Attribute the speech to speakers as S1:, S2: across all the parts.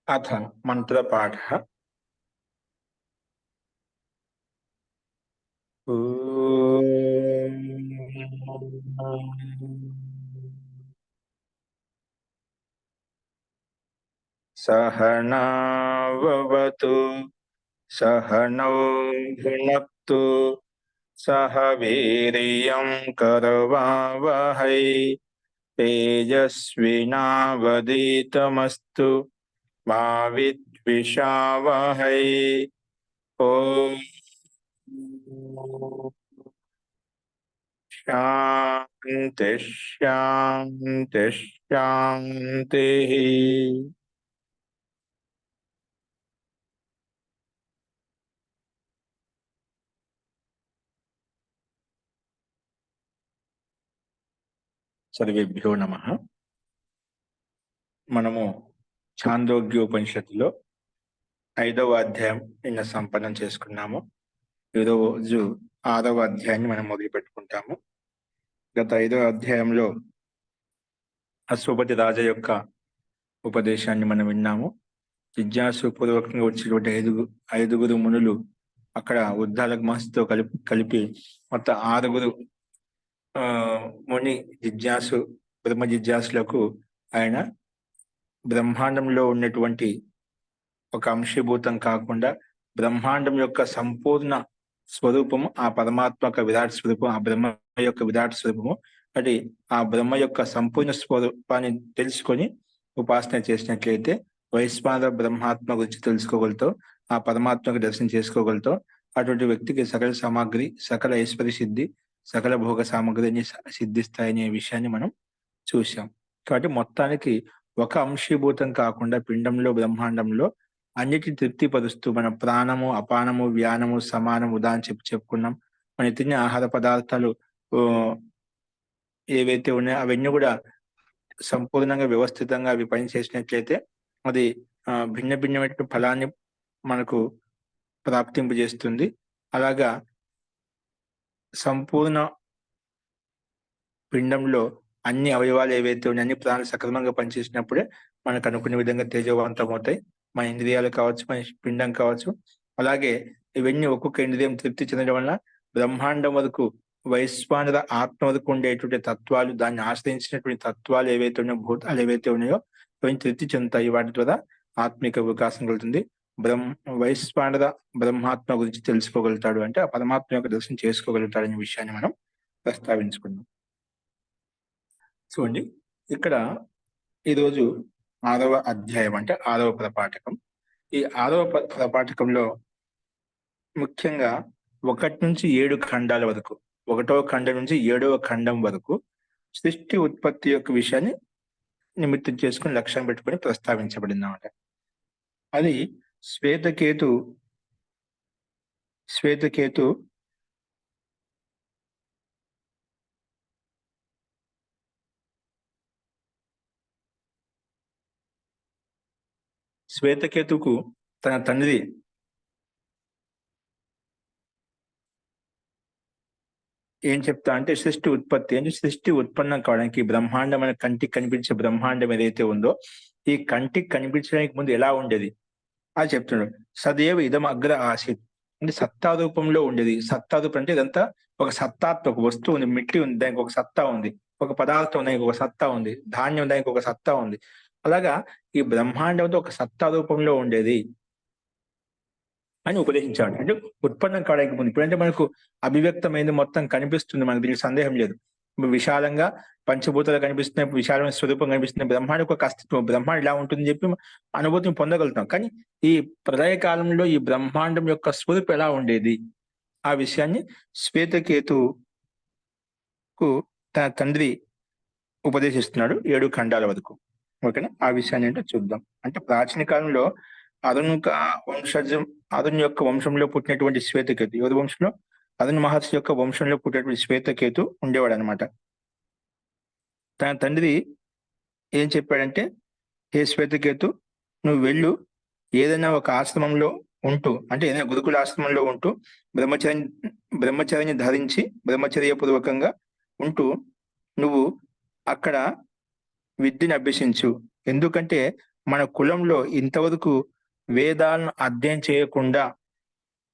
S1: अथ मन्त्रपाठः। सहनाववतु सहनौ भुनक्तु सह वीर्यं करवावहै तेजस्विनावधीतमस्तु मा विद्विषावहै। ॐ शान्ति शान्ति शान्तिः। సర్వేభ్యో నమః. మనము ఛాందోగ్యోపనిషత్తులో 5వ అధ్యాయం నిన్న సంపన్నం చేసుకున్నాము. ఈరోజు 6వ అధ్యాయాన్ని మనం మొదలు పెట్టుకుంటాము. గత 5వ అధ్యాయంలో అశ్వపతి రాజా యొక్క ఉపదేశాన్ని మనం విన్నాము. జిజ్ఞాసు పూర్వకంగా వచ్చినటువంటి ఐదుగురు మునులు అక్కడ ఉద్దాలక మహర్షితో కలిపి మొత్తం 6గురు ముని జిజ్ఞాసు బ్రహ్మ జిజ్ఞాసులకు ఆయన బ్రహ్మాండంలో ఉన్నటువంటి ఒక అంశీభూతం కాకుండా బ్రహ్మాండం యొక్క సంపూర్ణ స్వరూపము ఆ పరమాత్మ యొక్క విరాట్ స్వరూపం, ఆ బ్రహ్మ యొక్క విరాట్ స్వరూపము, అది ఆ బ్రహ్మ యొక్క సంపూర్ణ స్వరూపాన్ని తెలుసుకొని ఉపాసన చేసినట్లయితే వైశ్వాన బ్రహ్మాత్మ గురించి తెలుసుకోగలుగుతాం, ఆ పరమాత్మకు దర్శనం చేసుకోగలుగుతాం. అటువంటి వ్యక్తికి సకల సామాగ్రి, సకల ఐశ్వర్య సిద్ధి, సకల భోగ సామగ్రి అన్ని సిద్ధిస్తాయనే విషయాన్ని మనం చూసాం. కాబట్టి మొత్తానికి ఒక అంశీభూతం కాకుండా పిండంలో బ్రహ్మాండంలో అన్నిటిని తృప్తిపరుస్తూ మన ప్రాణము, అపానము, వ్యానము, సమానము ఉదాహరణ చెప్పుకున్నాం. మన తినే ఆహార పదార్థాలు ఏవైతే ఉన్నాయో అవన్నీ కూడా సంపూర్ణంగా వ్యవస్థితంగా అవి పనిచేసినట్లయితే అది భిన్న భిన్నమైన ఫలాన్ని మనకు ప్రాప్తింపజేస్తుంది. అలాగా సంపూర్ణ పిండంలో అన్ని అవయవాలు ఏవైతే ఉన్నాయో అన్ని ప్రాణాలు సక్రమంగా పనిచేసినప్పుడే మనకు అనుకునే విధంగా తేజవంతం అవుతాయి. మన ఇంద్రియాలు కావచ్చు, మన పిండం కావచ్చు. అలాగే ఇవన్నీ ఒక్కొక్క ఇంద్రియం తృప్తి చెందడం వల్ల బ్రహ్మాండం వరకు, వైశ్వానర ఆత్మ వరకు ఉండేటువంటి తత్వాలు, దాన్ని ఆశ్రయించినటువంటి తత్వాలు ఏవైతే ఉన్నాయో, భూతాలు ఏవైతే ఉన్నాయో అవన్నీ తృప్తి చెందుతాయి. వాటి ద్వారా ఆత్మిక వికాసం కలుగుతుంది. వైశ్వానర బ్రహ్మాత్మ గురించి తెలుసుకోగలుగుతాడు అంటే ఆ పరమాత్మ యొక్క దర్శనం చేసుకోగలుగుతాడు అనే విషయాన్ని మనం ప్రస్తావించుకున్నాం. చూడండి, ఇక్కడ ఈరోజు 6వ అధ్యాయం అంటే 6వ ప్రపాఠకం. ఈ 6వ ప్రపాఠకంలో ముఖ్యంగా 1 నుంచి 7 ఖండాల వరకు, 1వ ఖండం నుంచి 7వ ఖండం వరకు సృష్టి ఉత్పత్తి యొక్క విషయాన్ని నిమిత్తం చేసుకుని లక్ష్యం పెట్టుకుని ప్రస్తావించబడింది అన్నమాట. అది శ్వేతకేతు శ్వేతకేతుకు తన తండ్రి ఏం చెప్తా అంటే సృష్టి ఉత్పత్తి అంటే సృష్టి ఉత్పన్నం కావడానికి బ్రహ్మాండం అనే కంటికి కనిపించే బ్రహ్మాండం ఏదైతే ఉందో ఈ కంటికి కనిపించడానికి ముందు ఎలా ఉండేది అది చెప్తున్నాడు. సదేవ ఇదం అగ్ర ఆసిత్ అంటే సత్తా రూపంలో ఉండేది. సత్తా రూపం అంటే ఇదంతా ఒక సత్తాత్మ, ఒక వస్తువు ఉంది, మిట్టి ఉంది, దానికి ఒక సత్తా ఉంది, ఒక పదార్థం దానికి ఒక సత్తా ఉంది, ధాన్యం దానికి ఒక సత్తా ఉంది. అలాగా ఈ బ్రహ్మాండంతో ఒక సత్తా రూపంలో ఉండేది అని ఉపదేశించాడు. అంటే ఉత్పన్నం కావడానికి ముందు ఇప్పుడంటే మనకు అభివ్యక్తమైంది, మొత్తం కనిపిస్తుంది, మనకు దీనికి సందేహం లేదు. విశాలంగా పంచభూతాలు కనిపిస్తున్నాయి, విశాలమైన స్వరూపం కనిపిస్తున్నాయి, బ్రహ్మాండకు ఒక అస్తిత్వం, బ్రహ్మాండం ఇలా ఉంటుందని చెప్పి అనుభూతిని పొందగలుగుతాం. కానీ ఈ ప్రళయ కాలంలో ఈ బ్రహ్మాండం యొక్క స్వరూపం ఎలా ఉండేది ఆ విషయాన్ని శ్వేతకేతుకు తన తండ్రి ఉపదేశిస్తున్నాడు 7 ఖండాల వరకు. ఓకేనా? ఆ విషయాన్ని ఏంటో చూద్దాం. అంటే ప్రాచీన కాలంలో అరుణ్ యొక్క వంశంలో పుట్టినటువంటి శ్వేతకేతు, ఎవరి వంశంలో? అరుణ్ మహర్షి యొక్క వంశంలో పుట్టినటువంటి శ్వేతకేతు ఉండేవాడు అనమాట. తన తండ్రి ఏం చెప్పాడంటే, హే శ్వేతకేతు, నువ్వు ఏదైనా ఒక ఆశ్రమంలో ఉంటూ, అంటే ఏదైనా గురుకుల ఆశ్రమంలో ఉంటూ బ్రహ్మచర్యాన్ని ధరించి బ్రహ్మచర్యపూర్వకంగా ఉంటూ నువ్వు అక్కడ విద్యను అభ్యసించు. ఎందుకంటే మన కులంలో ఇంతవరకు వేదాలను అధ్యయనం చేయకుండా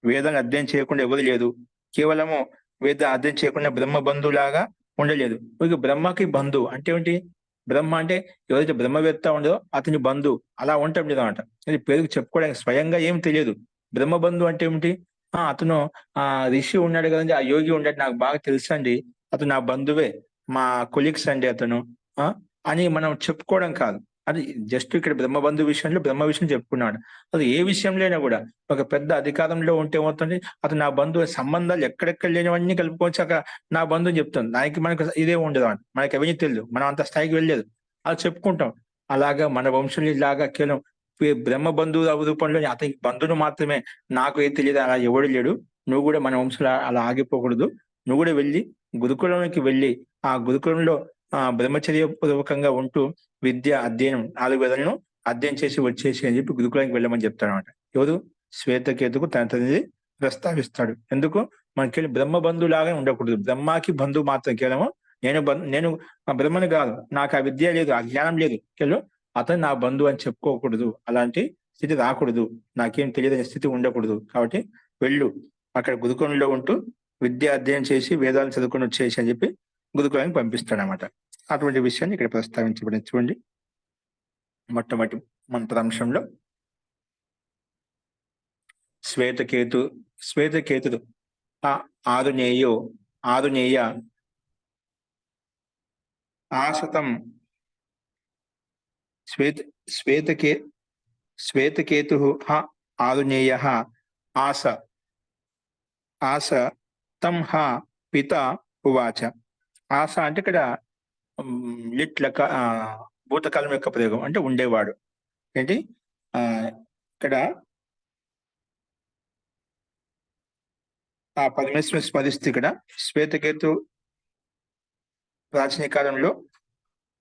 S1: వేదాలను అధ్యయనం చేయకుండా ఎవరు లేదు. కేవలము వేద అధ్యయనం చేయకుండా బ్రహ్మ బంధువులాగా ఉండలేదు. ఇక బ్రహ్మకి బంధువు అంటే ఏంటి? బ్రహ్మ అంటే ఎవరైతే బ్రహ్మవేత్త ఉండదో అతని బంధువు అలా ఉండటం లేదన్నమాట. అది పేరుకి చెప్పుకోవడానికి స్వయంగా ఏం తెలియదు. బ్రహ్మ బంధువు అంటే ఏమిటి? అతను ఋషి ఉన్నాడు కదండీ! ఆ యోగి ఉన్నాడు నాకు బాగా తెలుసండి. అతను నా బంధువే. మా కొలీగ్స్ అండి అతను. ఆ! అని మనం చెప్పుకోవడం కాదు. అది జస్ట్ ఇక్కడ బ్రహ్మ బంధువు విషయంలో బ్రహ్మ విషయం చెప్పుకున్నాడు. అది ఏ విషయంలోనైనా గూడా ఒక పెద్ద అధికారంలో ఉంటే ఏమవుతుంది? అతను నా బంధువు సంబంధాలు ఎక్కడెక్కడ లేనివన్నీ కలుపుకొచ్చి అక్కడ నా బంధువు అని చెప్తాం. దానికి మనకు ఇదే ఉండదన్నమాట. మనకు అవన్నీ తెలీదు. మనం అంత స్థాయికి వెళ్ళలేదు. అలా చెప్పుకుంటాం. అలాగా మన వంశంలో ఇలాగా కేవలం బ్రహ్మ బంధువు రూపంలో అతనికి బంధువులు మాత్రమే నాకు ఏది తెలియదు అలా ఎవడు లేడు. నువ్వు గూడా మన వంశంలో అలా ఆగిపోకూడదు. నువ్వు గూడా వెళ్లి గురుకులంలోకి వెళ్లి ఆ గురుకులంలో బ్రహ్మచర్య పూర్వకంగా ఉంటూ విద్య అధ్యయనం 4 వేదాలను అధ్యయనం చేసి వచ్చేసి అని చెప్పి గురుకులానికి వెళ్ళమని చెప్తాడనమాట. ఎవరు? శ్వేతకేతుకు తన తండ్రి ప్రస్తావిస్తాడు. ఎందుకు? మనకెళ్ళి బ్రహ్మ బంధువులాగా ఉండకూడదు. బ్రహ్మకి బంధువు మాత్రం కేవలము నేను బ్రహ్మని కాదు. నాకు ఆ విద్య లేదు, ఆ జ్ఞానం లేదు. కేవలం అతను నా బంధువు అని చెప్పుకోకూడదు. అలాంటి స్థితి రాకూడదు. నాకేం తెలియదనే స్థితి ఉండకూడదు. కాబట్టి వెళ్ళు. అక్కడ గురుకులంలో ఉంటూ విద్య అధ్యయనం చేసి వేదాలు చదువుకొని వచ్చేసి అని చెప్పి గురుకులానికి పంపిస్తాడనమాట. అటువంటి విషయాన్ని ఇక్కడ ప్రస్తావించబడింది చూడండి. మొట్టమొదటి మంత్రాంశంలో శ్వేతకేతుడు ఆరునేయ ఆసతం శ్వేతకే శ్వేతకేతు ఆరునేయ ఆస ఆస తం పిత ఉవాచ. ఆస అంటే ఇక్కడ లిట్లక భూతకాలం యొక్క ప్రయోగం అంటే ఉండేవాడు. ఏంటి? ఇక్కడ ఆ పరమేశ్వరుని స్మరిస్తూ ఇక్కడ శ్వేతకేతు ప్రాచీన కాలంలో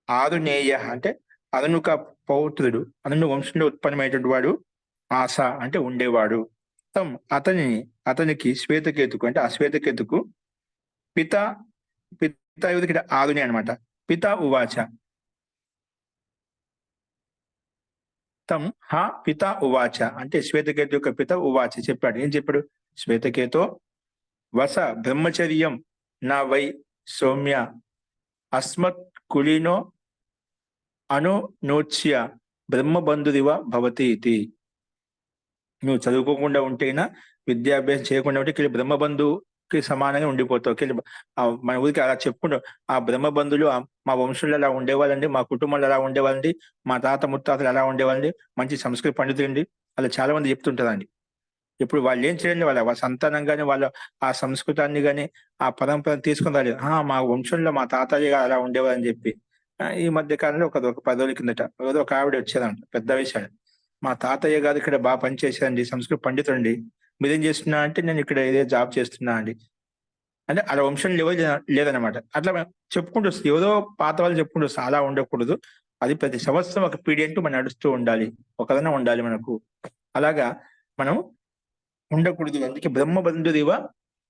S1: ఆరునేయ అంటే అననుక పౌత్రుడు, అనను వంశంలో ఉత్పన్నమైనటువంటి వాడు. ఆస అంటే ఉండేవాడు. అతనికి శ్వేతకేతుకు అంటే ఆ శ్వేతకేతుకు పిత పిత ఇక్కడ ఆరుని అనమాట. పిత ఉవాచ పిత ఉవాచ అంటే శ్వేతకేతు యొక్క పిత ఉవాచ చెప్పాడు. ఏం చెప్పాడు? శ్వేతకేతో వస బ్రహ్మచర్యం నా వై సౌమ్య అస్మత్ కులీనో అనునోచ్య బ్రహ్మబంధుదివ భవతి ఇది. నువ్వు చదువుకోకుండా ఉంటేనా, విద్యాభ్యాసం చేయకుండా ఉంటే బ్రహ్మబంధుకి సమానంగా ఉండిపోతావు. మన ఊరికి అలా చెప్పుకుంటాం. ఆ బ్రహ్మబంధులు మా వంశంలో అలా ఉండేవాళ్ళండి, మా కుటుంబంలో అలా ఉండేవాళ్ళండి, మా తాత ముత్తాతలు అలా ఉండేవాళ్ళండి, మంచి సంస్కృత పండితులండి, అలా చాలా మంది చెప్తుంటారండి. ఇప్పుడు వాళ్ళు ఏం చేయండి, వాళ్ళ సంతానం గాని వాళ్ళ ఆ సంస్కృతాన్ని గాని ఆ పరంపరను తీసుకుని రాలేదు. మా వంశంలో మా తాతయ్య అలా ఉండేవారని చెప్పి. ఈ మధ్య కాలంలో ఒక 10 రోజుల కిందట ఒక ఆవిడ వచ్చేదంట, పెద్ద విషయాలు. మా తాతయ్య గారు ఇక్కడ బాగా పనిచేశారండి, సంస్కృత పండితుడండి. మీరేం చేస్తున్నా అంటే నేను ఇక్కడ ఏదో జాబ్ చేస్తున్నా అండి. అంటే అలా వంశంలో ఎవరు లేదనమాట. అట్లా చెప్పుకుంటూ వస్తుంది. ఏదో పాత వాళ్ళు చెప్పుకుంటూ వస్తుంది. అలా ఉండకూడదు. అది ప్రతి సంవత్సరం ఒక పీడి అంటూ మనం నడుస్తూ ఉండాలి. ఒకదన ఉండాలి మనకు. అలాగా మనం ఉండకూడదు. అందుకే బ్రహ్మబంధుదివ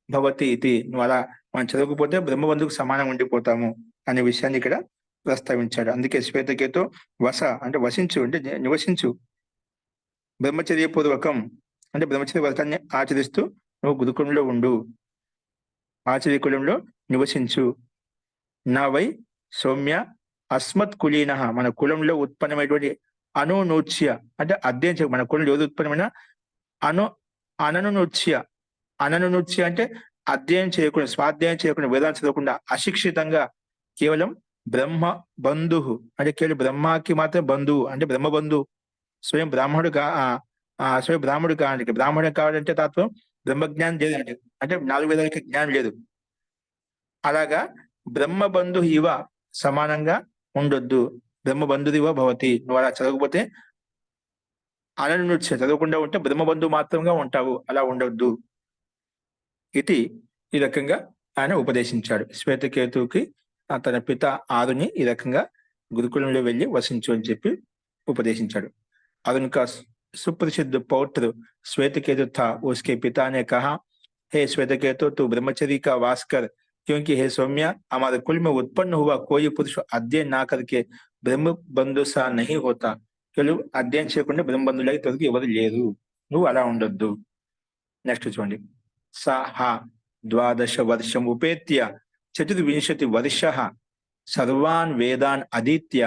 S1: భవతి ఇది. నువ్వు అలా మనం చదవకపోతే బ్రహ్మబంధుకు సమానం ఉండిపోతాము అనే విషయాన్ని ఇక్కడ ప్రస్తావించాడు. అందుకే శ్వేతకేతు వస అంటే వసించు అంటే నివసించు, బ్రహ్మచర్య పూర్వకం అంటే బ్రహ్మచర్య వ్రతాన్ని ఆచరిస్తూ నువ్వు గురుకులంలో ఉండు, ఆచర్య కులంలో నివసించు. నా వై సౌమ్య అస్మత్ కులీన మన కులంలో ఉత్పన్నమైనటువంటి అనునూచ్య అంటే అధ్యయనం మన కులంలో ఏది ఉత్పన్నమైన అననునూచ్య అంటే అధ్యయనం చేయకుండా, స్వాధ్యాయం చేయకుండా, వేదాలు చదవకుండా అశిక్షితంగా కేవలం బ్రహ్మ బంధువు అంటే కేవలం బ్రహ్మకి మాత్రం బంధువు అంటే బ్రహ్మ బంధువు స్వయం బ్రాహ్మణుడు స్వయం బ్రాహ్మణుడు కావాలి. బ్రాహ్మణుడు కావాలంటే తత్వం బ్రహ్మజ్ఞానం లేదంటే అంటే 4 వేదాలకి జ్ఞానం లేదు. అలాగా బ్రహ్మబంధు ఇవ సమానంగా ఉండొద్దు. బ్రహ్మబంధుదివ భవతి. నువ్వు అలా చదవకపోతే అననుచ్య చదవకుండా ఉంటే బ్రహ్మబంధువు మాత్రంగా ఉంటావు. అలా ఉండొద్దు. ఇది ఈ రకంగా ఆయన ఉపదేశించాడు. శ్వేతకేతువుకి తన పిత ఆరుని ఈ రకంగా గురుకులంలో వెళ్ళి వసించు అని చెప్పి ఉపదేశించాడు. अरुण का सुप्रसिद्ध पौत्र श्वेतकेतु था। उसके पिता ने कहा, हे श्वेतकेतु, तू ब्रह्मचर्य का वास कर, क्योंकि हे सौम्या, हमारे कुल में उत्पन्न हुआ कोई पुरुष अध्ययन ना करके ब्रह्म बंधु सा नहीं होता। అధ్యయనం చేయకుండా బ్రహ్మబంధులకి తొలగి ఎవరు లేరు, నువ్వు అలా ఉండొద్దు. నెక్స్ట్ చూడండి, సహ ద్వాదశ వర్షం ఉపేత్య చతుర్వింశతి వర్ష సర్వాన్ వేదాన్ అధీత్య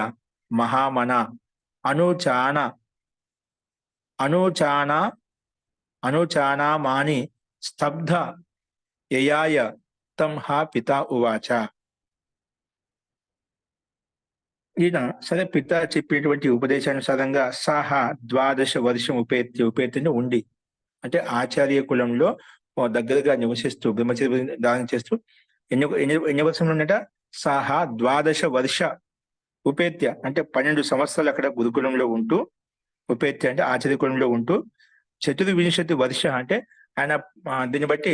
S1: మహామన అనుచాన అనుచాన అనుచానామాని స్తబ్ధ యయాయ తం హా పిత ఉవాచ. ఈయన సరే పిత చెప్పినటువంటి ఉపదేశానుసారంగా సహ ద్వాదశ వర్షం ఉపేత్యని ఉండి, అంటే ఆచార్య కులంలో దగ్గరగా నివసిస్తూ బ్రహ్మచర్య దానం చేస్తూ ఎన్ని వర్షంలో ఉన్నట సహా ద్వాదశ వర్ష ఉపేత్య అంటే 12 సంవత్సరాలు అక్కడ గురుకులంలో ఉంటూ, ఉపేత్య అంటే ఆచార్య కులంలో ఉంటూ, చతుర్వింశతి వర్ష అంటే ఆయన దీన్ని బట్టి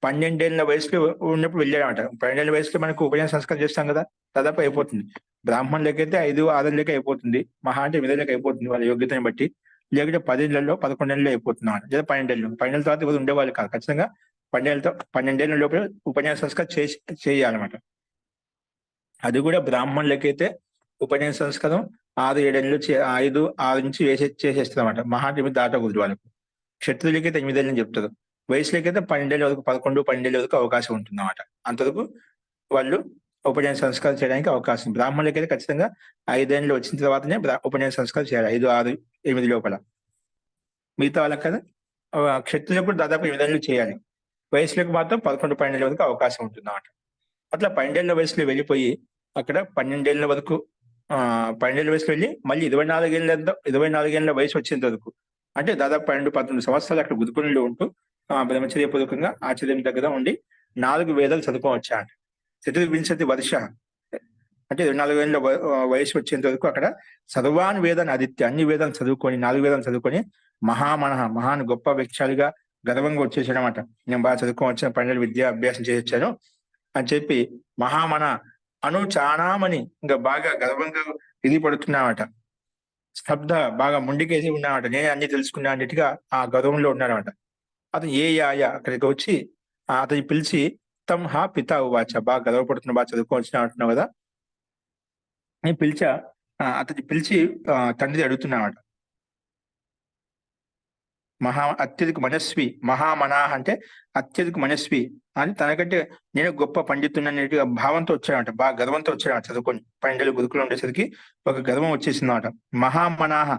S1: 12 ఏళ్ల వయసులో ఉన్నప్పుడు వెళ్ళాడనమాట. 12 ఏళ్ల వయసులో మనకు ఉపనయన సంస్కారం చేస్తాం కదా, దాదాపు అయిపోతుంది. బ్రాహ్మణులకైతే 5-6 ఏళ్ళకి అయిపోతుంది, మహా అంటే 8 ఏళ్ళకి అయిపోతుంది వాళ్ళ యోగ్యతని బట్టి. లేకుంటే 10 ఏళ్లలో 11 ఏళ్ళలో అయిపోతుంది అన్నమాట, లేదా 12 ఏళ్ళు. 12 ఏళ్ళ తర్వాత ఎవరు ఉండేవాళ్ళు కాదు, ఖచ్చితంగా 12 ఏళ్ళ లోపల ఉపనయన సంస్కారం చేయాలన్నమాట. అది కూడా బ్రాహ్మణులకైతే ఉపనయన సంస్కారం 6-7 ఏళ్ళు 5-6 నుంచి చేసేస్తారు అనమాట, మహా అంటే 8 దాటకూడదు వాళ్ళకు. క్షత్రులకైతే 8 ఏళ్ళని చెప్తారు, వయసులకైతే 12 ఏళ్ళ వరకు 11-12 ఏళ్ళ వరకు అవకాశం ఉంటుంది అన్నమాట. అంతవరకు వాళ్ళు ఉపనయన సంస్కారం చేయడానికి అవకాశం. బ్రాహ్మణులకైతే ఖచ్చితంగా 5 ఏళ్ళు వచ్చిన తర్వాతనే ఉపనయన సంస్కారం చేయాలి, 5, 6, 8 లోపల. మిగతా వాళ్ళకి కదా క్షత్రులకు కూడా దాదాపు 8 ఏళ్ళు చేయాలి, వయసులకు మాత్రం 11-12 ఏళ్ళ వరకు అవకాశం ఉంటుంది అన్నమాట. అట్లా 12 ఏళ్ల వయసులో వెళ్ళిపోయి అక్కడ 12 ఏళ్ల వరకు 12 ఏళ్ల వయసులో వెళ్ళి మళ్ళీ 24 ఏళ్ల వయసు వచ్చేంత వరకు, అంటే దాదాపు 12-13 సంవత్సరాలు అక్కడ గురుకులంలో ఉంటూ బ్రహ్మచర్యపూర్వకంగా ఆచర్యం దగ్గర ఉండి 4 వేదాలు చదువుకోవచ్చా అంటే. చతుర్వింశతి వర్ష అంటే 24 ఏళ్ల వయసు వచ్చేంత వరకు అక్కడ సర్వాన్ వేదాన్ని ఆదిత్య అన్ని వేదాలు చదువుకొని 4 వేదాలు చదువుకొని మహాన్ గొప్ప వ్యక్తులుగా గర్వంగా వచ్చేసాడు అనమాట. నేను బాగా చదువుకోవచ్చాను, 12 విద్య అభ్యాసం చేయొచ్చాను అని చెప్పి మహామన చానామని ఇంకా బాగా గర్వంగా ఇది పడుతున్నామట. స్తబ్ద బాగా ముండికేసి ఉన్నామట, నేనే అన్ని తెలుసుకున్నా అన్నట్టుగా ఆ గర్వంలో ఉన్నాడనమాట. అతను అక్కడికి వచ్చి అతని పిలిచి తమ్ హా పిత ఉవాచ, బాగా గర్వపడుతున్నా, బాగా చదువుకోవచ్చిన అంటున్నావు కదా అని అతన్ని పిలిచి తండ్రి అడుగుతున్నామట. అత్యధిక మనస్వి మహామనాహ అంటే అత్యధిక మనస్వి అని, తనకంటే నేను గొప్ప పండితున్నట్టుగా భావంతో వచ్చాడంట, బాగా గర్వంతో వచ్చాడు చదువుకొని. 12 గురుకులు ఉండేసరికి ఒక గర్వం వచ్చేసిందన్నమాట. మహామనాహ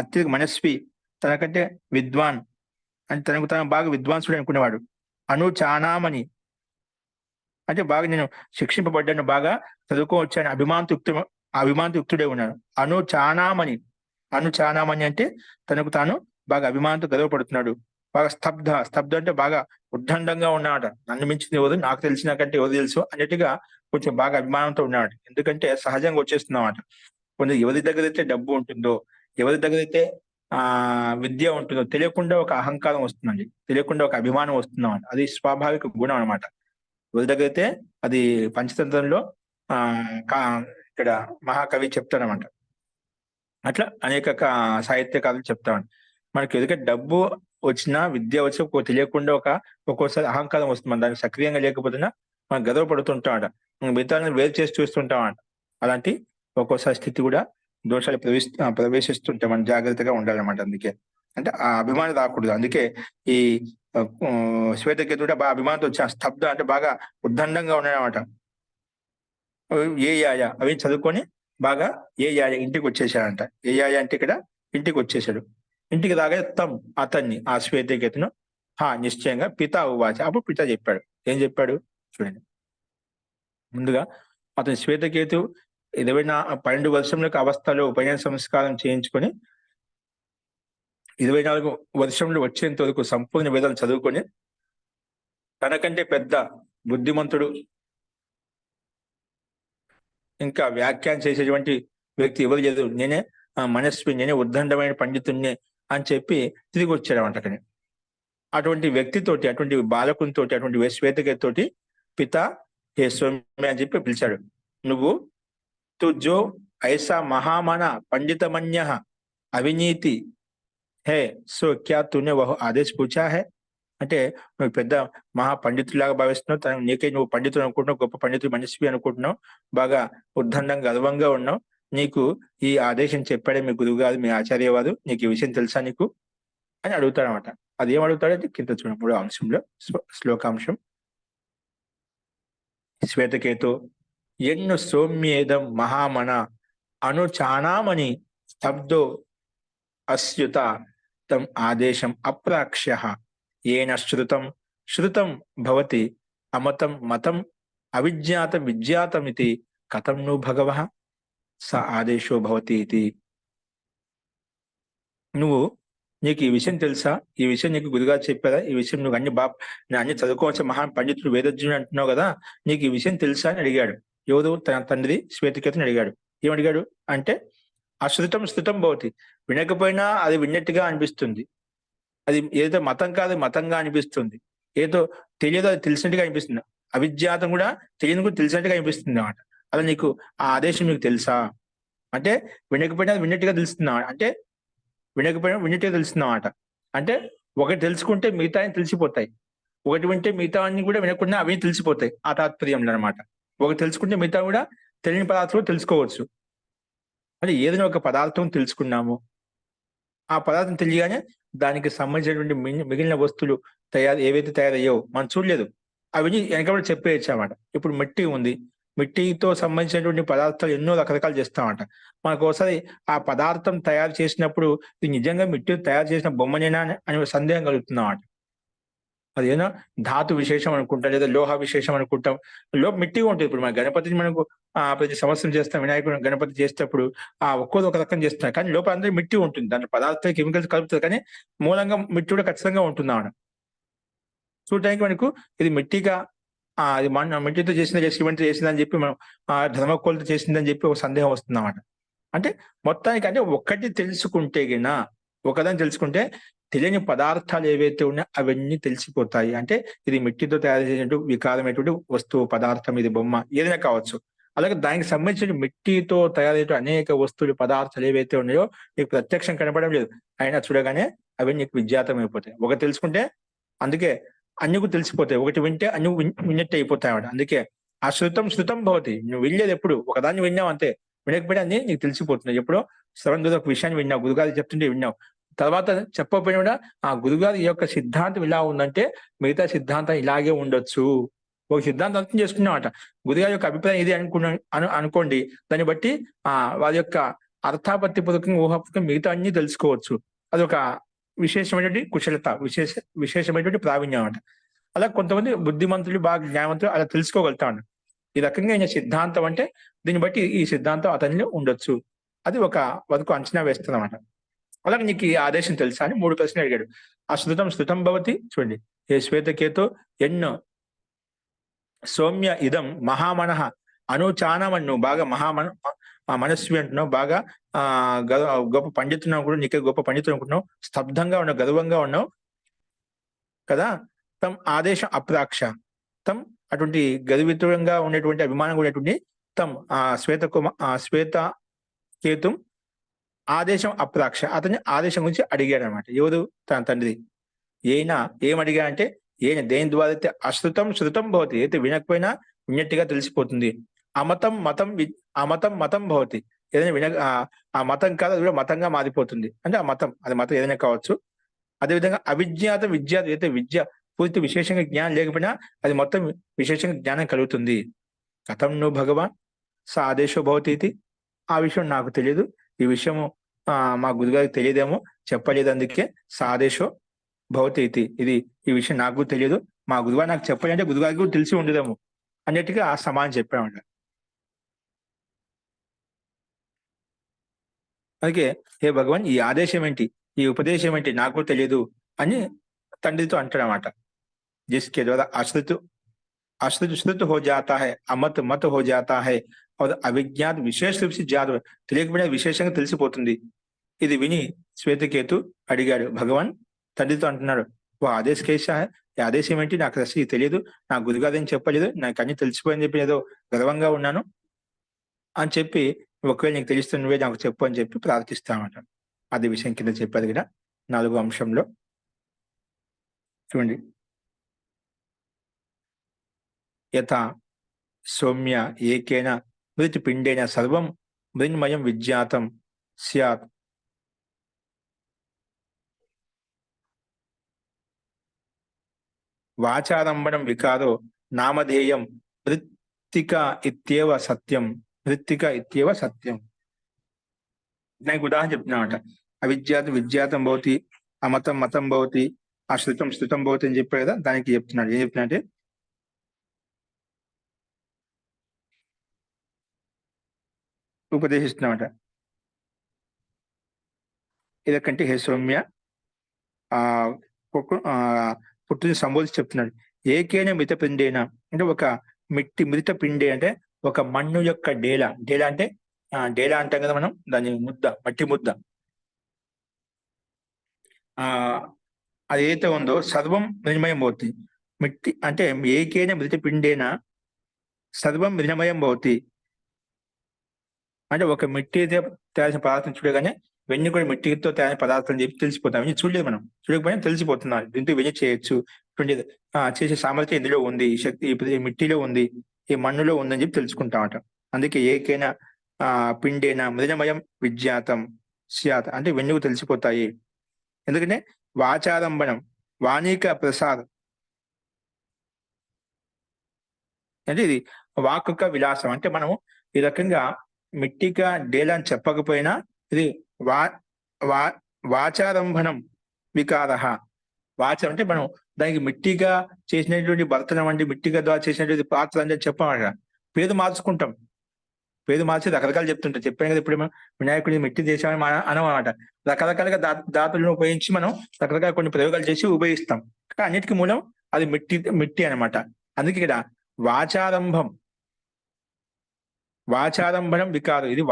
S1: అత్యధిక మనస్వి, తనకంటే విద్వాన్ అంటే తనకు బాగా విద్వాంసుడు అనుకునేవాడు. చానామని అంటే బాగా నేను శిక్షింపబడ్డాను, బాగా చదువుకోవచ్చాను అభిమానయుక్తుడే ఉన్నాడు. చానామని అంటే తనకు తాను బాగా అభిమానంతో గర్వపడుతున్నాడు. బాగా స్తబ్ద అంటే బాగా ఉద్దండంగా ఉన్నాడు. నన్ను మించింది ఎవరు, నాకు తెలిసిన కంటే ఎవరు తెలుసు అన్నట్టుగా కొంచెం బాగా అభిమానంతో ఉన్నాడు. ఎందుకంటే సహజంగా వచ్చేస్తున్నమాట. కొంచెం ఎవరి దగ్గర అయితే డబ్బు ఉంటుందో, ఎవరి దగ్గర అయితే విద్య ఉంటుందో తెలియకుండా ఒక అహంకారం వస్తుందండి, తెలియకుండా ఒక అభిమానం వస్తుందన్నమాట. అది స్వాభావిక గుణం అనమాట. ఎవరి దగ్గర అయితే అది పంచతంత్రంలో ఇక్కడ మహాకవి చెప్తాడనమాట. అట్లా అనేక సాహిత్యకారులు చెప్తామండి. మనకి ఎందుకంటే డబ్బు వచ్చినా విద్య వచ్చి తెలియకుండా ఒక్కోసారి అహంకారం వస్తుంది, మన దానికి సక్రియంగా లేకపోతున్నా మనం గర్వపడుతుంటామట, మిగతా వేరు చేసి చూస్తుంటామట. అలాంటి ఒక్కోసారి స్థితి కూడా దోషాలు ప్రవేశిస్తుంటాం, మనం జాగ్రత్తగా ఉండాలన్నమాట. అందుకే అంటే ఆ అభిమానం రాకూడదు. అందుకే ఈ శ్వేతకేతుడు బాగా అభిమానంతో వచ్చి స్తబ్ద అంటే బాగా ఉద్దండంగా ఉన్నాడనమాట. అవి చదువుకొని బాగా ఇంటికి వచ్చేసాడంట. అంటే ఇక్కడ ఇంటికి వచ్చేసాడు. ఇంటికి రాగానే అతన్ని ఆ శ్వేతకేతును నిశ్చయంగా పిత ఉవాచ, అప్పుడు పిత చెప్పాడు. ఏం చెప్పాడు చూడండి. ముందుగా అతని శ్వేతకేతు 12 వర్షంలోకి అవస్థలో ఉపనయన సంస్కారం చేయించుకొని 24 వర్షంలో వచ్చేంత వరకు సంపూర్ణ వేదాలు చదువుకొని, తనకంటే పెద్ద బుద్ధిమంతుడు ఇంకా వ్యాఖ్యానం చేసేటువంటి వ్యక్తి ఎవరు లేదు, నేనే మనస్వి, నేనే ఉద్దండమైన పండితుణ్ణి అని చెప్పి తిరిగి వచ్చాడన్నమాట అక్కడి. అటువంటి వ్యక్తితోటి, అటువంటి బాలకునితోటి, అటువంటి శ్వేతకేతుతోటి పిత హే స్వామి అని చెప్పి పిలిచాడు. నువ్వు జో ఐసా మహామన పండితమన్య అవినీతి హే సో క్యా తూనే వహు ఆదేశ్ పూచా హే, అంటే నువ్వు పెద్ద మహా పండితులాగా భావిస్తున్నావు, నీకే నువ్వు పండితుడు అనుకుంటున్నావు, గొప్ప పండితుడు మనస్వి అనుకుంటున్నావు, బాగా ఉద్దండంగా గర్వంగా ఉన్నావు. నీకు ఈ ఆదేశం చెప్పాడే మీ గురువు గారు, మీ ఆచార్య వారు, నీకు ఈ విషయం తెలుసా నీకు అని అడుగుతాడనమాట. అది ఏం అడుగుతాడంటే కింద చూడండి 3వ అంశంలో శ్లోకాంశం. శ్వేతకేతో ఎన్ను సౌమ్యేదం మహామన అనుచానామని స్తబ్దో అస్యుత తం ఆదేశం అప్రాక్ష్య ఏన శృతం శృతం భవతి అమతం మతం అవిజ్ఞాత విజ్ఞాతమితి కథం ను భగవః స ఆదేశో భవతి ఇది. నువ్వు నీకు ఈ విషయం తెలుసా? ఈ విషయం నీకు గురుగారు చెప్పారా? ఈ విషయం నువ్వు అన్ని చదువుకోవచ్చు, మహా పండితుడు వేదజ్ఞుడు అంటున్నావు కదా, నీకు ఈ విషయం తెలుసా అని అడిగాడు. ఎవరు? తన తండ్రి శ్వేతకేతుని అడిగాడు. ఏమడిగాడు అంటే అశ్రుతం శృతం భవతి, వినకపోయినా అది విన్నట్టుగా అనిపిస్తుంది. అది ఏదో మతం కాదు మతంగా అనిపిస్తుంది. ఏదో తెలియదో అది తెలిసినట్టుగా అనిపిస్తుంది. అవిజ్ఞాతం కూడా తెలియని కూడా తెలిసినట్టుగా అనిపిస్తుంది అన్నమాట. అలా నీకు ఆ ఆదేశం నీకు తెలుసా అంటే వినకపోయినా అది విన్నట్టుగా తెలుస్తున్నా అంటే వినకపోయినా విన్నట్టుగా తెలుస్తుందన్నమాట. అంటే ఒకటి తెలుసుకుంటే మిగతా తెలిసిపోతాయి, ఒకటి వింటే మిగతా అన్ని కూడా వినకుండా అవి తెలిసిపోతాయి. ఆ తాత్పర్యంలో అనమాట. ఒకటి తెలుసుకుంటే మిగతా కూడా తెలియని పదార్థాలు తెలుసుకోవచ్చు. అంటే ఏదైనా ఒక పదార్థం తెలుసుకున్నాము, ఆ పదార్థం తెలియగానే దానికి సంబంధించినటువంటి మిగిలిన వస్తువులు ఏవైతే తయారయ్యావో మనం చూడలేదు, అవన్నీ వెనకబడి చెప్పేయచ్చన్నమాట. ఇప్పుడు మిట్టి ఉంది, మిట్టితో సంబంధించినటువంటి పదార్థాలు ఎన్నో రకరకాలు చేస్తామంట. మనకు ఒకసారి ఆ పదార్థం తయారు చేసినప్పుడు ఇది నిజంగా మిట్టి తయారు చేసిన బొమ్మనేనా అనే సందేహం కలుగుతుందన్నమాట. అదేనా ధాతు విశేషం అనుకుంటాం, లేదా లోహ విశేషం అనుకుంటాం. మిట్టిగా ఉంటుంది. ఇప్పుడు మన గణపతిని మనకు ప్రతి సంవత్సరం చేస్తాం, వినాయకుడు గణపతి చేసేటప్పుడు ఒక్కోది ఒక రకం చేస్తున్నాం, కానీ లోపల అందరూ మిట్టి ఉంటుంది. దాంట్లో పదార్థాలు కెమికల్స్ కలుపుతుంది, కానీ మూలంగా మిట్టి కూడా ఖచ్చితంగా ఉంటుంది అన్నమాట. చూడటానికి మనకు ఇది మిట్టిగా అది మిట్టితో చేసిందా, సిమెంట్ చేసిందని చెప్పి మనం ధర్మకోల్తో చేసిందని చెప్పి ఒక సందేహం వస్తుందన్నమాట. అంటే మొత్తానికి అంటే ఒక్కటి తెలుసుకుంటే ఒకదాన్ని తెలుసుకుంటే తెలియని పదార్థాలు ఏవైతే ఉన్నాయో అవన్నీ తెలిసిపోతాయి. అంటే ఇది మిట్టితో తయారు చేసినట్టు వికారమైనటువంటి వస్తువు, పదార్థం, ఇది బొమ్మ ఏదైనా కావచ్చు. అలాగే దానికి సంబంధించిన మిట్టితో తయారయ్యే అనేక వస్తువులు, పదార్థాలు ఏవైతే ఉన్నాయో నీకు ప్రత్యక్షం కనపడడం లేదు, అయినా చూడగానే అవి నీకు విజ్ఞాతం అయిపోతాయి. ఒకటి తెలుసుకుంటే అందుకే అన్ని కూడా తెలిసిపోతాయి. ఒకటి వింటే అన్ని విన్నట్టు అయిపోతాయి అన్నమాట. అందుకే ఆ శృతం శృతం భవతి. నువ్వు వినలేదు ఎప్పుడు, ఒకదాన్ని విన్నావు అంతే. వినకపోయినా అన్ని నీకు తెలిసిపోతుంది. ఎప్పుడో శ్రవణ ద్వారా ఒక విషయాన్ని విన్నావు, గురుగారు చెప్తుంటే విన్నావు. తర్వాత చెప్పకపోయినా కూడా ఆ గురుగారి యొక్క సిద్ధాంతం ఇలా ఉందంటే మిగతా సిద్ధాంతం ఇలాగే ఉండొచ్చు. ఒక సిద్ధాంతం అర్థం చేసుకున్నామట. గురుగారి యొక్క అభిప్రాయం ఇది అనుకోండి. దాన్ని బట్టి వారి యొక్క అర్థాపత్తి పూర్వకంగా, ఊహాపూర్వకంగా మిగతా అన్ని తెలుసుకోవచ్చు. అదొక విశేషమైనటువంటి కుశలత, విశేషమైనటువంటి ప్రావీణ్యం అన్నమాట. అలా కొంతమంది బుద్ధిమంతులు, బాగా జ్ఞానవంతులు అలా తెలుసుకోగలుగుతాడు. ఈ రకంగా ఈయన సిద్ధాంతం అంటే దీన్ని బట్టి ఈ సిద్ధాంతం అతనిలో ఉండొచ్చు. అది ఒక వరకు అంచనా వేస్తుందన్నమాట. అలాగే నీకు ఈ ఆదేశం తెలుసా అని 3 ప్రశ్నలు అడిగాడు. ఆ శృతం శృతం భవతి చూడండి. ఏ శ్వేతకేతో ఎన్నో సౌమ్య ఇదం మహామనః అనుచానమని, నువ్వు బాగా మనస్వి అంటున్నావు, బాగా గొప్ప పండితున్నావు కూడా, నీకే గొప్ప పండితుడు అనుకుంటున్నావు, స్తబ్దంగా ఉన్నావు, గర్వంగా ఉన్నావు కదా. తమ్ ఆదేశం అప్రాక్ష, తమ్ అటువంటి గర్వితుడంగా ఉన్నటువంటి అభిమానం ఉన్నటువంటి తమ్ శ్వేత కేతుం ఆదేశం అప్రాక్ష, అతని ఆదేశం గురించి అడిగాడు అనమాట. ఎవరు? తన తండ్రి. ఏమడిగా అంటే దేని ద్వారా అయితే అశ్రుతం శృతం భవతి, అయితే వినకపోయినా విన్నట్టుగా తెలిసిపోతుంది. అమతం మతం భవతి, ఏదైనా ఆ మతం కాదు, అది కూడా మతంగా మారిపోతుంది. అంటే అది మతం ఏదైనా కావచ్చు. అదేవిధంగా అవిజ్ఞాత విద్య, అయితే విద్య పూర్తి విశేషంగా జ్ఞానం లేకపోయినా అది మొత్తం విశేషంగా జ్ఞానం కలుగుతుంది. కథం ను భగవాన్ స ఆదేశో భవతి ఇది. ఆ విషయం నాకు తెలియదు, ఈ విషయము మా గురుగారికి తెలియదేమో, చెప్పలేదు, అందుకే సాదేశో భవతి ఇది ఈ విషయం నాకు తెలియదు, మా గురుగారు నాకు చెప్పాలి అంటే గురుగారికి కూడా తెలిసి ఉండదేమో అన్నట్టుగా ఆ సమానం చెప్పామంట. అందుకే హే భగవాన్, ఈ ఆదేశం ఏంటి, ఈ ఉపదేశం ఏంటి, నాకు తెలియదు అని తండ్రితో అంటాడనమాట. జిస్కే ద్వారా अश्रुत श्रुत हो जाता है, अमत मत हो जाता है और అవిజ్ఞాత్ విశేష రూప్ से ज्ञात, తెలియకపోయినా విశేషంగా తెలిసిపోతుంది. ఇది విని శ్వేతకేతు అడిగాడు భగవాన్, తండ్రితో అంటున్నాడు, ఓ ఆదేశ్ కేశా హై, ఈ ఆదేశం ఏంటి, నాకు అసలు తెలియదు, నా గురుగారు ఏం చెప్పలేదు, నాకు అన్ని తెలిసిపోయని చెప్పి ఏదో గర్వంగా ఉన్నాను అని చెప్పి, ఒకవేళ నీకు తెలిస్తే నువ్వే నాకు చెప్పు అని చెప్పి ప్రార్థిస్తామట. అది విషయం కింద చెప్పారు కదా 4వ అంశంలో. చూడండి. యథా సౌమ్య ఏకేన మృతిపిండేన సర్వం మృన్మయం విజ్ఞాతం స్యాత్. వాచారంభణం వికారో నామధేయం మృత్తిక ఇత్యేవ సత్యం. మృత్తిక ఇత్యేవ సత్యం. దానికి ఉదాహరణ చెప్తున్నామట. అవిద్యాతం విద్యాతం భవతి, అమతం మతం భవతి, అశ్రుతం శృతం భవతి అని చెప్పారు కదా, దానికి చెప్తున్నాడు. ఏం చెప్తున్నా అంటే ఉపదేశిస్తున్నామట. ఇదకంటే హే సౌమ్య ఆ పుట్టుని సంబోధించి చెప్తున్నాడు. ఏకేన మిత పిండేన అంటే ఒక మృత పిండే అంటే ఒక మన్ను యొక్క డేల. డేల అంటే డేల అంటాం కదా మనం, దాని ముద్ద, మట్టి ముద్ద. అది ఏదైతే ఉందో సర్వం మృణమయం భవతి. మిట్టి అంటే ఏకేన మృత పిండేన సర్వం మృణమయం భవతి అంటే ఒక మిట్టితో తయారు పదార్థం చూడగానే వెన్ను కూడా మిట్టితో తయారు పదార్థం చెప్పి తెలిసిపోతాం. వెన్ను చూడలేదు, మనం చూడకపోయినా తెలిసిపోతున్నాం. దీంతో వెన్ను చేయొచ్చు, చేసే సామర్థ్యం ఇందులో ఉంది, ఈ శక్తి ఈ మిట్టిలో ఉంది, ఈ మన్నులో ఉందని చెప్పి తెలుసుకుంటామట. అందుకే ఏకైనా పిండేన మృణమయం విజ్ఞాతం స్యాత్ అంటే వెన్నుకు తెలిసిపోతాయి. ఎందుకంటే వాచారంభణం వాణిక ప్రసాద్ అంటే ఇది వాక్కుక విలాసం. అంటే మనము ఈ రకంగా మిట్టిక డేలా అని చెప్పకపోయినా ఇది వాచారంభణం వికార. వాచ అంటే మనం దానికి మిట్టిగా చేసినటువంటి భర్తనం అంటే మిట్టిగా ద్వారా చేసినటువంటి పాత్ర అంటే చెప్పమాట. పేరు మార్చుకుంటాం, పేరు మార్చి రకరకాలు చెప్తుంటాం. చెప్పాను కదా ఇప్పుడు మనం వినాయకుడిని మిట్టి చేసామని అనమాట. రకరకాలుగా దాతులను ఉపయోగించి మనం రకరకాల కొన్ని ప్రయోగాలు చేసి ఉపయోగిస్తాం. కానీ అన్నిటికీ మూలం అది మిట్టి అనమాట. అందుకే ఇక్కడ వాచారంభణం వికారం. ఇది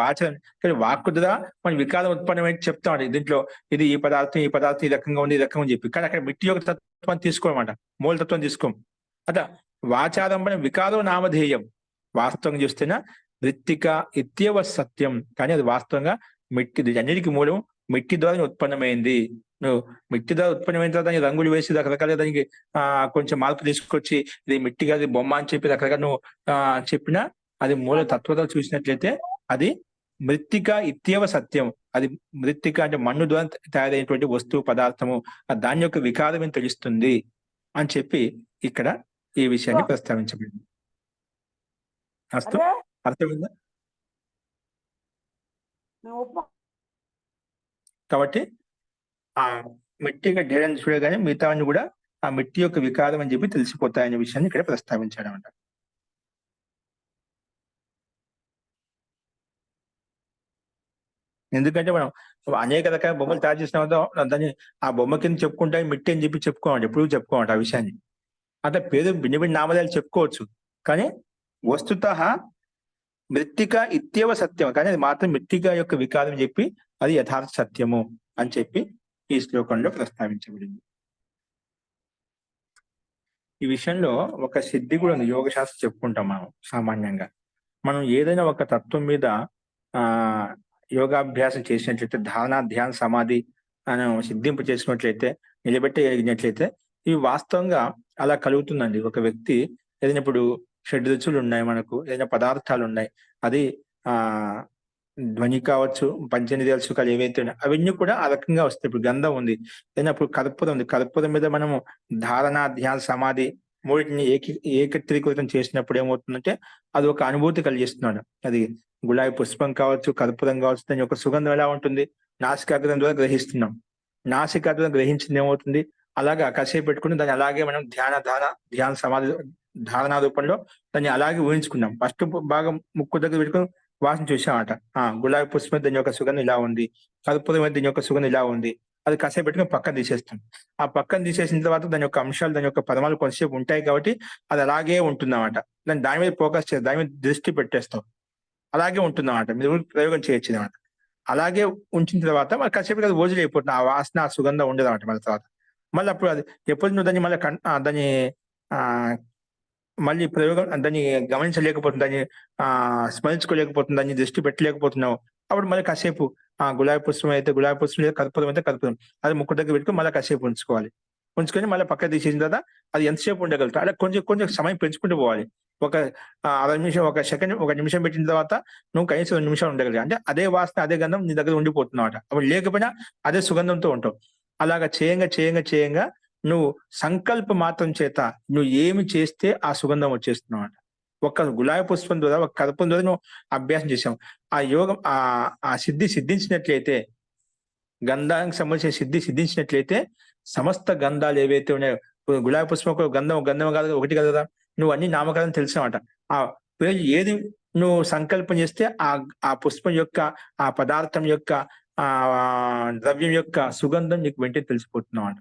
S1: వాక్కు ద్వారా మనం వికారం ఉత్పన్నమైతే చెప్తామంట. దీంట్లో ఇది ఈ పదార్థం ఈ రకంగా ఉంది, ఈ రకంగా అని చెప్పి. కానీ అక్కడ మిట్టి యొక్క తత్వాన్ని తీసుకోమాట, మూలతత్వం తీసుకోం. అట్లా వాచారంభణం వికారో నామధేయం. వాస్తవంగా చూస్తేనా మృత్తిక ఇత్యవ సత్యం, కానీ అది వాస్తవంగా మిట్టి, అన్నిటికీ మూలం మిట్టి ద్వారా ఉత్పన్నమైంది. నువ్వు మిట్టి ద్వారా ఉత్పన్నమైన తర్వాత దానికి రంగులు వేసి రకరకాలుగా దానికి కొంచెం మార్పు తీసుకొచ్చి ఇది మిట్టిగా అది బొమ్మ అని చెప్పి రకరకాల నువ్వు చెప్పినా అది మూల తత్వత చూసినట్లయితే అది మృత్తిక ఇత్యవ సత్యం. అది మృత్తిక అంటే మన్ను ద్వారా తయారైనటువంటి వస్తువు పదార్థము, దాని యొక్క వికారం ఏం తెలుస్తుంది అని చెప్పి ఇక్కడ ఈ విషయాన్ని ప్రస్తావించబడింది. అర్థమైందా? కాబట్టి ఆ మిట్టిగా డేరని చూడగానే మిగతావన్నీ కూడా ఆ మిట్టి యొక్క వికారం అని చెప్పి తెలిసిపోతాయనే విషయాన్ని ఇక్కడ ప్రస్తావించాడు అన్నమాట. ఎందుకంటే మనం అనేక రకాల బొమ్మలు తయారు చేసిన దాన్ని ఆ బొమ్మ కింద చెప్పుకుంటా మిట్టి అని చెప్పి చెప్పుకోమండి, ఎప్పుడు చెప్పుకోమంట ఆ విషయాన్ని. అంటే పేరు భిన్న భిన్న నామధాలు చెప్పుకోవచ్చు, కానీ వస్తుత మృత్తిక ఇత్యవ సత్యం, కానీ అది మాత్రం మృత్తిక యొక్క వికారం చెప్పి అది యథార్థ సత్యము అని చెప్పి ఈ శ్లోకంలో ప్రస్తావించబడింది. ఈ విషయంలో ఒక సిద్ధి కూడా ఉంది, యోగ శాస్త్రం చెప్పుకుంటాం మనం సామాన్యంగా. మనం ఏదైనా ఒక తత్వం మీద యోగాభ్యాసం చేసినట్లయితే, ధారణ ధ్యాన సమాధి అని సిద్ధింపు చేసినట్లయితే, నిలబెట్టగలిగినట్లయితే ఇవి వాస్తవంగా అలా కలుగుతుందండి. ఒక వ్యక్తి ఏదైనా ఇప్పుడు షడ్రుచులు ఉన్నాయి, మనకు ఏదైనా పదార్థాలు ఉన్నాయి, అది ధ్వని కావచ్చు, పంచేంద్రియాల సుఖాలు ఏవైతే ఉన్నాయి అవన్నీ కూడా ఆ రకంగా వస్తాయి. ఇప్పుడు గంధం ఉంది, ఏదైనా ఇప్పుడు కర్పూరం ఉంది, కర్పూరం మీద మనము ధారణ ధ్యాన సమాధి మూడింటిని ఏకత్రీకృతం చేసినప్పుడు ఏమవుతుందంటే అది ఒక అనుభూతి కలిగిస్తున్నాడు. అది గులాబీ పుష్పం కావచ్చు, కర్పూరం కావచ్చు, దాని యొక్క సుగంధం ఎలా ఉంటుంది, నాసికాగ్రం ద్వారా గ్రహిస్తున్నాం. నాసికాగ్రం గ్రహించింది ఏమవుతుంది, అలాగా కాసేపు పెట్టుకుని దాన్ని అలాగే మనం ధ్యాన సమాధి ధారణ రూపంలో దాన్ని అలాగే ఊహించుకున్నాం. ఫస్ట్ భాగం ముక్కు దగ్గర పెట్టుకుని వాసన చూసామట. గులాబీ పుష్పం దాని యొక్క సుగంధం ఇలా ఉంది, కర్పూరం దీని యొక్క సుగంధం ఇలా ఉంది, అది కాసేపు పెట్టుకుని పక్కన తీసేస్తాం. ఆ పక్కన తీసేసిన తర్వాత దాని యొక్క అంశాలు, దాని యొక్క పదమాలు కొంతసేపు ఉంటాయి కాబట్టి అది అలాగే ఉంటుందన్నమాట. దాని మీద ఫోకస్ చేస్తాం, దాని మీద దృష్టి పెట్టేస్తాం, అలాగే ఉంటుందన్నమాట. మీరు ప్రయోగం చేయొచ్చు అనమాట. అలాగే ఉంచిన తర్వాత మరి కాసేపు అది ఓజులు అయిపోతుంది, ఆ వాసన ఆ సుగంధం ఉండదు అనమాట. మళ్ళీ తర్వాత మళ్ళీ అప్పుడు అది ఎప్పుడు నువ్వు దాన్ని మళ్ళీ దాన్ని మళ్ళీ ప్రయోగం దాన్ని గమనించలేకపోతుంది, దాన్ని స్మరించుకోలేకపోతుంది, దాన్ని దృష్టి పెట్టలేకపోతున్నావు. అప్పుడు మళ్ళీ కాసేపు గులాబీ పుష్పం అయితే గులాబీ పుష్పం, లేదా కర్పూరం అయితే కర్పూరం, అది ముక్కు దగ్గర పెట్టుకుని మళ్ళీ కాసేపు ఉంచుకోవాలి. ఉంచుకొని మళ్ళీ పక్కకు తీసేసిన తర్వాత అది ఎంతసేపు ఉండగలుగుతాం. అలా కొంచెం కొంచెం సమయం పెంచుకుంటూ పోవాలి. ఒక అర నిమిషం, ఒక సెకండ్, ఒక నిమిషం పెట్టిన తర్వాత నువ్వు కనీసం 2 నిమిషాలు ఉండగలిగావు. అంటే అదే వాసన, అదే గంధం నీ దగ్గర ఉండిపోతుందన్నమాట. అప్పుడు లేకపోయినా అదే సుగంధంతో ఉంటావు. అలాగా చేయంగా నువ్వు సంకల్ప మాత్రం చేత నువ్వు ఏమి చేస్తే ఆ సుగంధం వచ్చేస్తుందన్నమాట. ఒక గులాబీ పుష్పం ద్వారా, ఒక కదపం ద్వారా నువ్వు అభ్యాసం చేసావు. ఆ యోగం ఆ సిద్ధించినట్లయితే, గంధానికి సంబంధించిన సిద్ధించినట్లయితే సమస్త గంధాలు ఏవైతే ఉన్నాయో, ఇప్పుడు గులాబీ పుష్పం ఒక గంధం కాదు, ఒకటి కాదు కదా. నువ్వు అన్ని నామకరణం తెలిసినమాట. ఆ పేరు ఏది నువ్వు సంకల్పం చేస్తే ఆ పుష్పం యొక్క, ఆ పదార్థం యొక్క, ఆ ద్రవ్యం యొక్క సుగంధం నీకు వెంటనే తెలిసిపోతుందన్నమాట.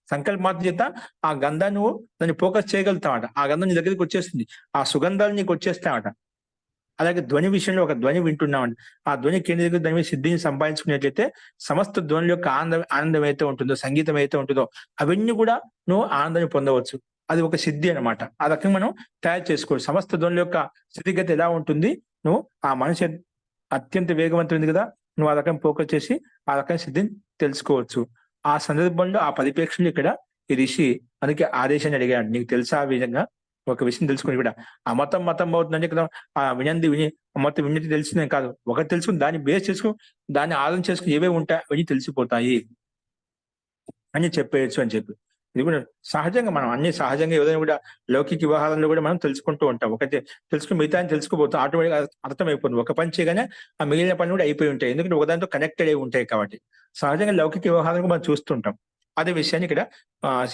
S1: సంకల్ప మాత్రం చేత ఆ గంధాన్ని నువ్వు దాన్ని ఫోకస్ చేయగలుగుతావట. ఆ గంధం నీ దగ్గరికి వచ్చేస్తుంది. ఆ సుగంధాలు నీకు వచ్చేస్తాయట. అలాగే ధ్వని విషయంలో ఒక ధ్వని వింటున్నామండి. ఆ ధ్వని కేంద్రీకృత దాని మీద సిద్ధిని సంపాదించుకున్నట్లయితే సమస్త ధ్వనుల యొక్క ఆనందం అయితే ఉంటుందో, సంగీతం అయితే ఉంటుందో అవన్నీ కూడా నువ్వు ఆనందాన్ని పొందవచ్చు. అది ఒక సిద్ధి అనమాట. ఆ రకంగా మనం తయారు చేసుకోవచ్చు. సమస్త ధ్వనుల యొక్క స్థితిగతి ఎలా ఉంటుంది, నువ్వు ఆ మనిషి అత్యంత వేగవంతమైంది కదా, నువ్వు ఆ రకం ఫోకస్ చేసి ఆ రకం సిద్ధిని తెలుసుకోవచ్చు. ఆ సందర్భంలో ఆ పరిప్రేక్షణలో ఇక్కడ ఈ ఋషి అందుకే ఆదేశాన్ని అడిగాడు. నీకు తెలుసా ఆ విధంగా ఒక విషయం తెలుసుకొని కూడా ఆ మతం అవుతుందంటే ఇక్కడ విని మొత్తం విన్నది తెలిసిందే కాదు. ఒకటి తెలుసుకుని దాన్ని బేస్ చేసుకుని దాన్ని ఆధారం చేసుకుని ఏవేవి ఉంటాయి అవన్నీ తెలిసిపోతాయి అని చెప్పేయచ్చు అని చెప్పి. ఇది కూడా సహజంగా మనం అన్ని సహజంగా ఏదైనా కూడా లౌకిక వ్యవహారంలో కూడా మనం తెలుసుకుంటూ ఉంటాం. ఒకటి తెలుసుకుని మిగతా తెలుసుకోబోతాం. ఆటోమేటిక్‌గా అర్థమైపోతుంది. ఒక పని చేయగానే ఆ మిగిలిన పనులు కూడా అయిపోయి ఉంటాయి. ఎందుకంటే ఒకదానితో కనెక్టెడ్ అయి ఉంటాయి కాబట్టి. సహజంగా లౌకిక వ్యవహారంగా మనం చూస్తుంటాం. అదే విషయాన్ని ఇక్కడ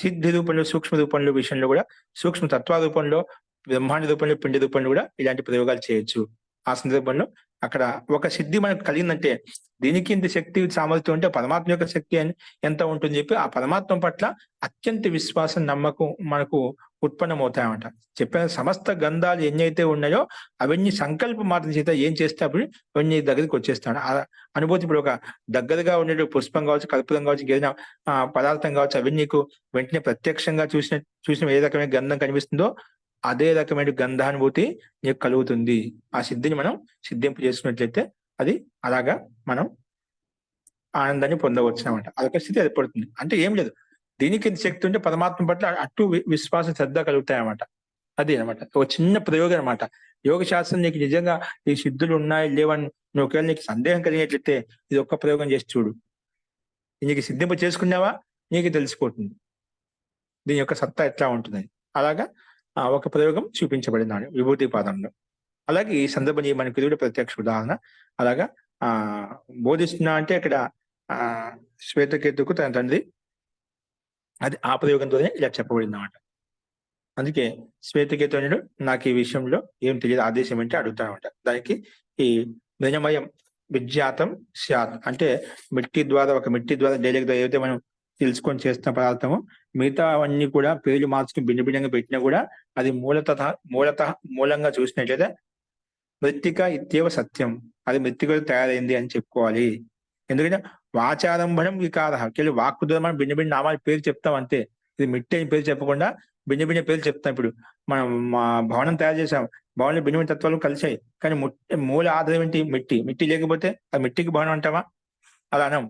S1: సిద్ధి రూపంలో, సూక్ష్మ రూపంలో విషయంలో కూడా సూక్ష్మ తత్వ రూపంలో, బ్రహ్మాండ రూపంలో, పిండి రూపంలో కూడా ఇలాంటి ప్రయోగాలు చేయొచ్చు. ఆ సందర్భంలో అక్కడ ఒక సిద్ధి మనకు కలిగిందంటే దీనికి ఇంత శక్తి సామర్థ్యం ఉంటే పరమాత్మ యొక్క శక్తి ఎంత ఉంటుంది చెప్పి ఆ పరమాత్మ పట్ల అత్యంత విశ్వాసం, నమ్మకం మనకు ఉత్పన్నమవుతాయన్నమాట. చెప్పిన సమస్త గంధాలు ఎన్నైతే ఉన్నాయో అవన్నీ సంకల్ప మాత్రం చేత ఏం చేస్తే అప్పుడు అవన్నీ దగ్గరికి వచ్చేస్తాడు. ఆ అనుభూతి ఇప్పుడు ఒక దగ్గరగా ఉండే పుష్పం కావచ్చు, కర్పూరం కావచ్చు, ఏదైనా పదార్థం కావచ్చు, అవన్నీ నీకు వెంటనే ప్రత్యక్షంగా చూసిన ఏ రకమైన గంధం కనిపిస్తుందో అదే రకమైన గంధానుభూతి నీకు కలుగుతుంది. ఆ సిద్ధిని మనం సిద్ధింపు చేసుకున్నట్లయితే అది అలాగా మనం ఆనందాన్ని పొందవచ్చు అన్నమాట. అదొక స్థితి ఏర్పడుతుంది. అంటే ఏం లేదు. దీనికి ఇంత శక్తి ఉంటే పరమాత్మ పట్ల అట్టు విశ్వాసం, శ్రద్ధ కలుగుతాయన్నమాట. అదే అనమాట. ఒక చిన్న ప్రయోగం అనమాట. యోగ శాస్త్రం నీకు నిజంగా ఈ సిద్ధులు ఉన్నాయి లేవని నువ్వు ఒకవేళ నీకు సందేహం కలిగినట్లయితే ఇది ఒక్క ప్రయోగం చేసి చూడు. నీకు సిద్ధింప చేసుకున్నావా నీకు తెలిసిపోతుంది దీని యొక్క సత్తా ఎట్లా ఉంటుందని. అలాగా ఒక ప్రయోగం చూపించబడినాడు విభూతి పాదంలో. అలాగే ఈ సందర్భం మనకి ఇది కూడా ప్రత్యక్ష ఉదాహరణ. అలాగా బోధిస్తున్నా అంటే ఇక్కడ శ్వేతకేతుకు తన తండ్రి అది ఆ ప్రయోగంతోనే ఇలా చెప్పబడింది అన్నమాట. అందుకే శ్వేతకేతు అన్నాడు నాకు ఈ విషయంలో ఏం తెలియదు, ఆదేశం అంటే అడుగుతానమాట. దానికి ఈ వినమయం విజ్ఞాతం స్యాత్ అంటే ఒక మిట్టి ద్వారా డైరెక్ట్ ఏదైతే మనం తెలుసుకొని చేస్తున్న పదార్థము మిగతా అవన్నీ కూడా పేర్లు మార్చుకుని భిన్నంగా పెట్టినా కూడా అది మూలంగా చూసినట్లయితే మృత్తిక ఇత్యేవ సత్యం, అది మృత్తికతో తయారైంది అని చెప్పుకోవాలి. ఎందుకంటే వాచారంభణం వికార కేవలం వాక్కు ద్వారా మనం భిన్న నామాల పేరు చెప్తాం అంతే. ఇది మిట్టి అని పేరు చెప్పకుండా భిన్న పేర్లు చెప్తాం. ఇప్పుడు మనం భవనం తయారు చేసాం, భవనంలో భిన్న తత్వాలు కలిసాయి, కానీ మూల ఆధారం ఏంటి మిట్టి. మిట్టి లేకపోతే ఆ మిట్టికి భవనం అంటావా? అలా అనం.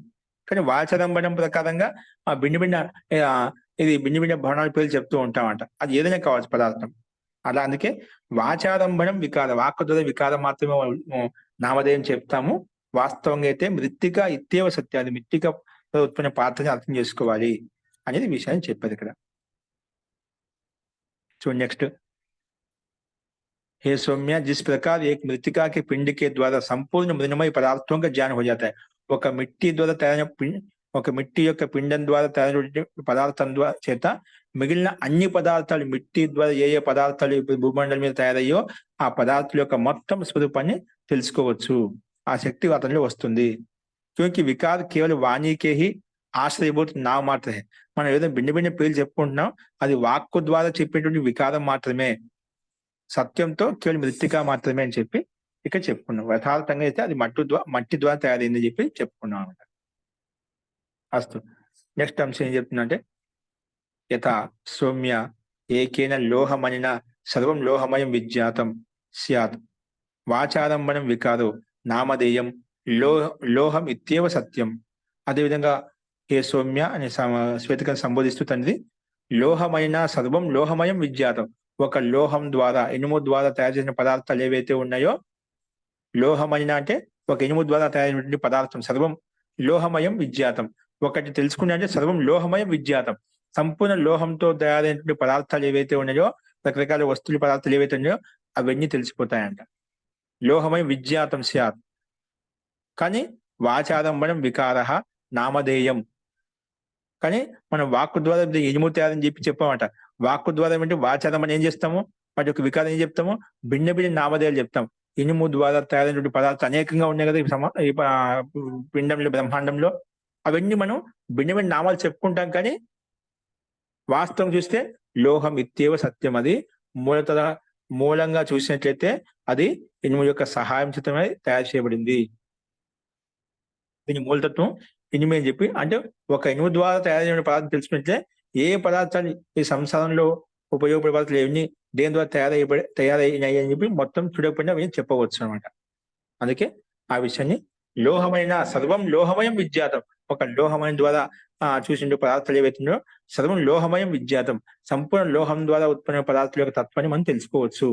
S1: కానీ వాచారంభణం ప్రకారంగా ఆ ఇది భిన్న భవనాల పేర్లు చెప్తూ ఉంటామంట. అది ఏదైనా కావచ్చు పదార్థం. అలా అందుకే వాచారంభణం వికారం, వాక్కు ద్వారా వికారం మాత్రమే నామధేయం చెప్తాము. వాస్తవంగా అయితే మృత్తిక ఇత్యేవ సత్యం, అది మృత్తిక ఉత్పన్న పాత్రని అర్థం చేసుకోవాలి అనేది విషయాన్ని చెప్పారు ఇక్కడ. సో నెక్స్ట్, हे सौम्या जिस प्रकार एक मृतिका के पिंड के द्वारा संपूर्ण मृण्मय पदार्थों का ज्ञान हो जाता है, ఒక మిట్టి ద్వారా తయారైన ఒక మిట్టి యొక్క పిండం ద్వారా తయారైన పదార్థం ద్వారా చేత మిగిలిన అన్ని పదార్థాలు మిట్టి ద్వారా ఏ పదార్థాలు భూమండలం మీద తయారయ్యో ఆ పదార్థాల యొక్క మొత్తం స్వరూపాన్ని తెలుసుకోవచ్చు. ఆ శక్తి అతనిలో వస్తుంది. క్యూంకి వికార్ కేవలం వాణికే హి ఆశ్రయభూత నామ మాత్రమే. మనం ఏదో భిన్న పేర్లు చెప్పుకుంటున్నాం, అది వాక్కు ద్వారా చెప్పేటువంటి వికారం మాత్రమే, సత్యంతో కేవలం మృత్తిక మాత్రమే అని చెప్పి ఇక్కడ చెప్పుకున్నాం. యథార్థంగా అయితే అది మట్టి ద్వారా తయారైందని చెప్పి చెప్పుకున్నాం అనమాట. అస్తు. నెక్స్ట్ అంశం ఏం చెప్తున్నా అంటే యథా సౌమ్య ఏకేన లోహమనిన సర్వం లోహమయం విజ్ఞాతం స్యాత్ వాచారంభణం వికారో నామధేయం లోహం ఇత్యేవ సత్యం. అదేవిధంగా ఏ సౌమ్య అనే శ్వేతకను సంబోధిస్తూ తండ్రి లోహమైన సర్వం లోహమయం విజ్ఞాతం. ఒక లోహం ద్వారా, ఇనుము ద్వారా తయారు చేసిన పదార్థాలు ఏవైతే ఉన్నాయో, లోహమైన అంటే ఒక ఇనుము ద్వారా తయారైనటువంటి పదార్థం సర్వం లోహమయం విజ్ఞాతం. ఒకటి తెలుసుకున్నా అంటే సర్వం లోహమయం విజ్ఞాతం. సంపూర్ణ లోహంతో తయారైనటువంటి పదార్థాలు ఏవైతే ఉన్నాయో, రకరకాల వస్తువులు పదార్థాలు ఏవైతే ఉన్నాయో అవన్నీ తెలిసిపోతాయంట. లోహమయం విజ్ఞాతం స్యాత్. కానీ వాచారంభణం వికారః నామధేయం. కానీ మనం వాక్కు ద్వారా ఇనుము తయారని చెప్పామట. వాక్కు ద్వారా అంటే వాచారం అని ఏం చేస్తాము? వాటి యొక్క వికారం ఏం చెప్తాము? భిన్న భిన్న నామధేయాలు చెప్తాం. ఇనుము ద్వారా తయారైనటువంటి పదార్థాలు అనేకంగా ఉన్నాయి కదా! పిండంలో, బ్రహ్మాండంలో. అవన్నీ మనం భిన్న భిన్న నామాలు చెప్పుకుంటాం కానీ, వాస్తవం చూస్తే లోహం ఇత్యేవ సత్యం. అది మూలంగా చూసినట్లయితే అది ఇనుము యొక్క సహాయం చేతనే తయారు చేయబడింది. దీని మూలతత్వం ఇనుమే అని చెప్పి, అంటే ఒక ఇనుము ద్వారా తయారైన పదార్థం తెలుసుకుంటే ఏ పదార్థాలు ఈ సంసారంలో ఉపయోగపడే పదార్థాలు ఏవన్నీ దేని ద్వారా తయారైనాయి అని చెప్పి మొత్తం చూడకపోయినా అవన్నీ చెప్పవచ్చు అనమాట. అందుకే ఆ విషయాన్ని లోహమైన సర్వం లోహమయం విజ్ఞాతం. ఒక లోహమైన ద్వారా చూసిన పదార్థాలు ఏవైతున్నాయో సర్వం లోహమయం విజ్ఞాతం. సంపూర్ణ లోహం ద్వారా ఉత్పన్న పదార్థాల యొక్క తత్వాన్ని మనం తెలుసుకోవచ్చు.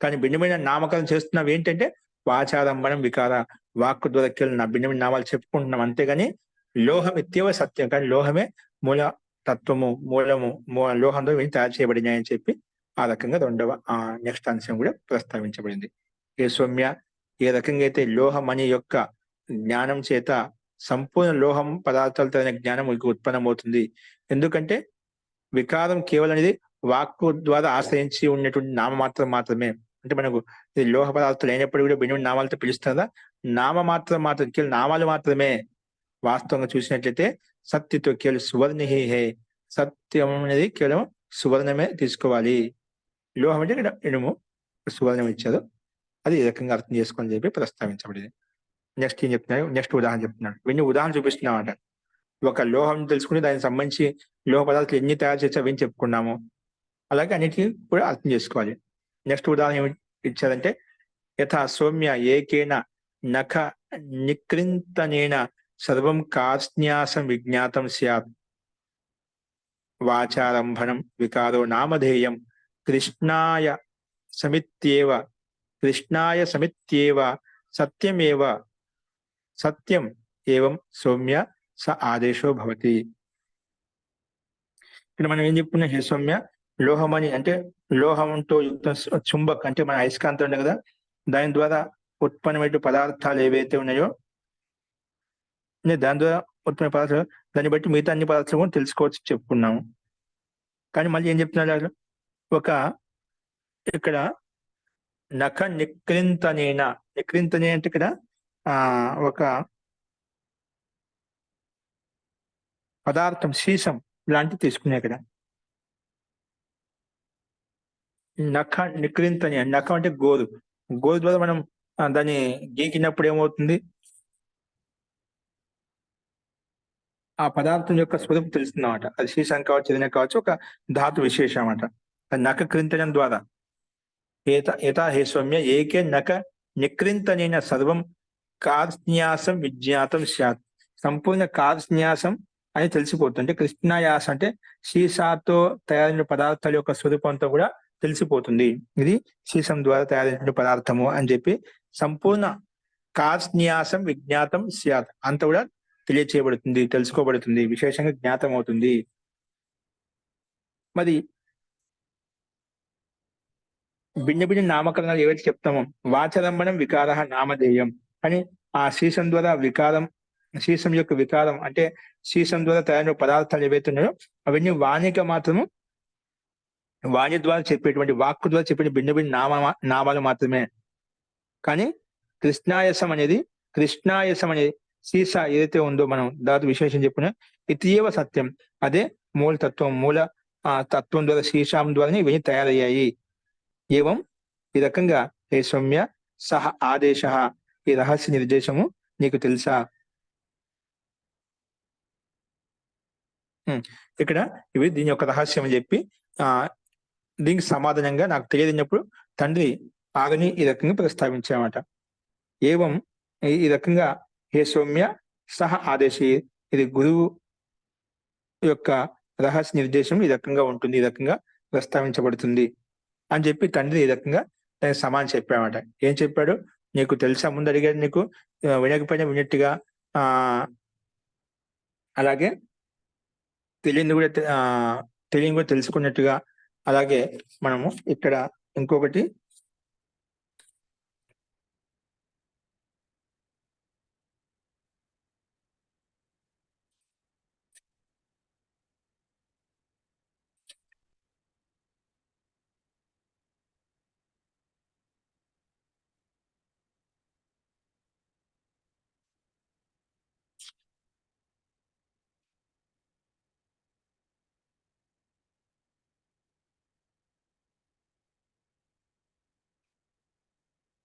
S1: కానీ భిన్నమైన నామకరణం చేస్తున్నాం ఏంటంటే వాచారంభణం వికార. వాక్కు ద్వారా కేవలం భిన్నమైన నామాలు చెప్పుకుంటున్నాం అంతేగాని లోహం ఇత్యేవ సత్యం. కానీ లోహమే మూల తత్వము, మూలము, లోహంతో ఇవి తయారు చేయబడినాయని చెప్పి ఆ రకంగా రెండవ నెక్స్ట్ అంశం కూడా ప్రస్తావించబడింది. ఏ సౌమ్య, ఏ రకంగా అయితే లోహం అనే యొక్క జ్ఞానం చేత సంపూర్ణ లోహం పదార్థాలతో జ్ఞానం మీకు ఉత్పన్నమవుతుంది. ఎందుకంటే వికారం కేవలం అనేది వాక్కు ద్వారా ఆశ్రయించి ఉన్నటువంటి నామమాత్రం మాత్రమే. అంటే మనకు ఇది లోహ పదార్థాలు అయినప్పుడు కూడా భిన్న నామాలతో పిలుస్తుందా? నామమాత్రం కేవలం నామాలు మాత్రమే. వాస్తవంగా చూసినట్లయితే సత్యతో కేవలం సువర్ణిహి హే. సత్యం అనేది కేవలం సువర్ణమే తీసుకోవాలి. లోహం అంటే ఇక్కడ ఇనుము, సువర్ణం ఇచ్చారు. అది ఈ రకంగా అర్థం చేసుకోని చెప్పి ప్రస్తావించబడింది. నెక్స్ట్ ఏం చెప్తున్నాడు? నెక్స్ట్ ఉదాహరణ చెప్తున్నాడు. ఇవన్నీ ఉదాహరణ చూపిస్తున్నామంట. ఒక లోహం తెలుసుకుని దానికి సంబంధించి లోహ పదార్థాలు ఎన్ని తయారు చేసి అవన్నీ చెప్పుకున్నాము. అలాగే అన్నిటికీ కూడా అర్థం చేసుకోవాలి. నెక్స్ట్ ఉదాహరణ ఏమి ఇచ్చారంటే యథా సౌమ్య ఏకేన నఖ నికృంతనేన సర్వం కార్ష్ణ్యాసం విజ్ఞాతం స్యాత్. వాచారంభణం వికారో నామధేయం కృష్ణాయ సమిత్యేవ సత్యమేవ సత్యం ఏవం సౌమ్య స ఆదేశో భవతి. ఇక్కడ మనం ఏం చెప్పుకున్నాం? హే సౌమ్య, లోహమని అంటే లోహంతో యుక్త చుంబక్ అంటే మన అయస్కాంతం ఉండే కదా, దాని ద్వారా ఉత్పన్నమైన పదార్థాలు ఏవైతే ఉన్నాయో దాని ద్వారా ఉత్పన్న పదార్థాలు, దాన్ని బట్టి మిగతా అన్ని పదార్థాలు కూడా తెలుసుకోవచ్చు చెప్పుకున్నాము. కానీ మళ్ళీ ఏం చెప్తున్నారు? ఒక ఇక్కడ నఖ నికృంతనేన అంటే ఇక్కడ ఒక పదార్థం సీసం లాంటివి తీసుకునే ఇక్కడ నఖ నికృంతని. నఖం అంటే గోరు ద్వారా మనం దాన్ని గీకినప్పుడు ఏమవుతుంది? ఆ పదార్థం యొక్క స్వరూపం తెలుస్తుందన్నమాట. అది సీసం కావచ్చు, ఏదైనా కావచ్చు, ఒక ధాతు విశేషం అన్నమాట. నఖ కృంతనం ద్వారా యథా హే సౌమ్య ఏకే నఖ నికృంతనేన సర్వం కార్ష్ణ్యాసం విజ్ఞాతం స్యాత్. సంపూర్ణ కార్ష్ణ్యాసం అని తెలిసిపోతుంది. కృష్ణాయాస అంటే సీసాతో తయారైన పదార్థాల యొక్క స్వరూపంతో కూడా తెలిసిపోతుంది. ఇది సీసం ద్వారా తయారైన పదార్థము అని చెప్పి సంపూర్ణ కార్ష్ణ్యాసం విజ్ఞాతం స్యాత్ అంత కూడా తెలియచేయబడుతుంది, తెలుసుకోబడుతుంది, విశేషంగా జ్ఞాతం అవుతుంది. మరి భిన్న భిన్న నామకరణాలు ఏవైతే చెప్తామో వాచరంభణం వికార నామధేయం అని ఆ సీసం ద్వారా సీసం యొక్క వికారం అంటే సీసం ద్వారా తయారైన పదార్థాలు ఏవైతే ఉన్నాయో అవన్నీ వాణిక మాత్రము, వాణి ద్వారా చెప్పేటువంటి వాక్కు ద్వారా చెప్పిన భిన్న భిన్న నామాలు మాత్రమే. కానీ కృష్ణాయసం అనేది సీసా ఏదైతే ఉందో మనం దాని విశేషం చెప్పిన ఇతీవ సత్యం, అదే మూల తత్వం ద్వారా సీసాం ద్వారానే ఇవన్నీ తయారయ్యాయి. ఏవం ఈ రకంగా హే సౌమ్య సహ ఆదేశ, ఈ రహస్య నిర్దేశము నీకు తెలుసా? ఇక్కడ ఇవి దీని యొక్క రహస్యం అని చెప్పి దీనికి సమాధానంగా నాకు తెలియదినప్పుడు తండ్రి ఆగని ఈ రకంగా ప్రస్తావించామట. ఏవం ఈ రకంగా హే సౌమ్య సహ ఆదేశి, ఇది గురువు యొక్క రహస్య నిర్దేశం ఈ రకంగా ఉంటుంది, ఈ రకంగా ప్రస్తావించబడుతుంది అని చెప్పి తండ్రి ఈ రకంగా దానికి సమాధానం చెప్పామట. ఏం చెప్పాడు? నీకు తెలుసా? ముందు అడిగాడు నీకు, వినకపోయినా విన్నట్టుగా, ఆ అలాగే తెలియని కూడా తెలియని కూడా తెలుసుకున్నట్టుగా. అలాగే మనము ఇక్కడ ఇంకొకటి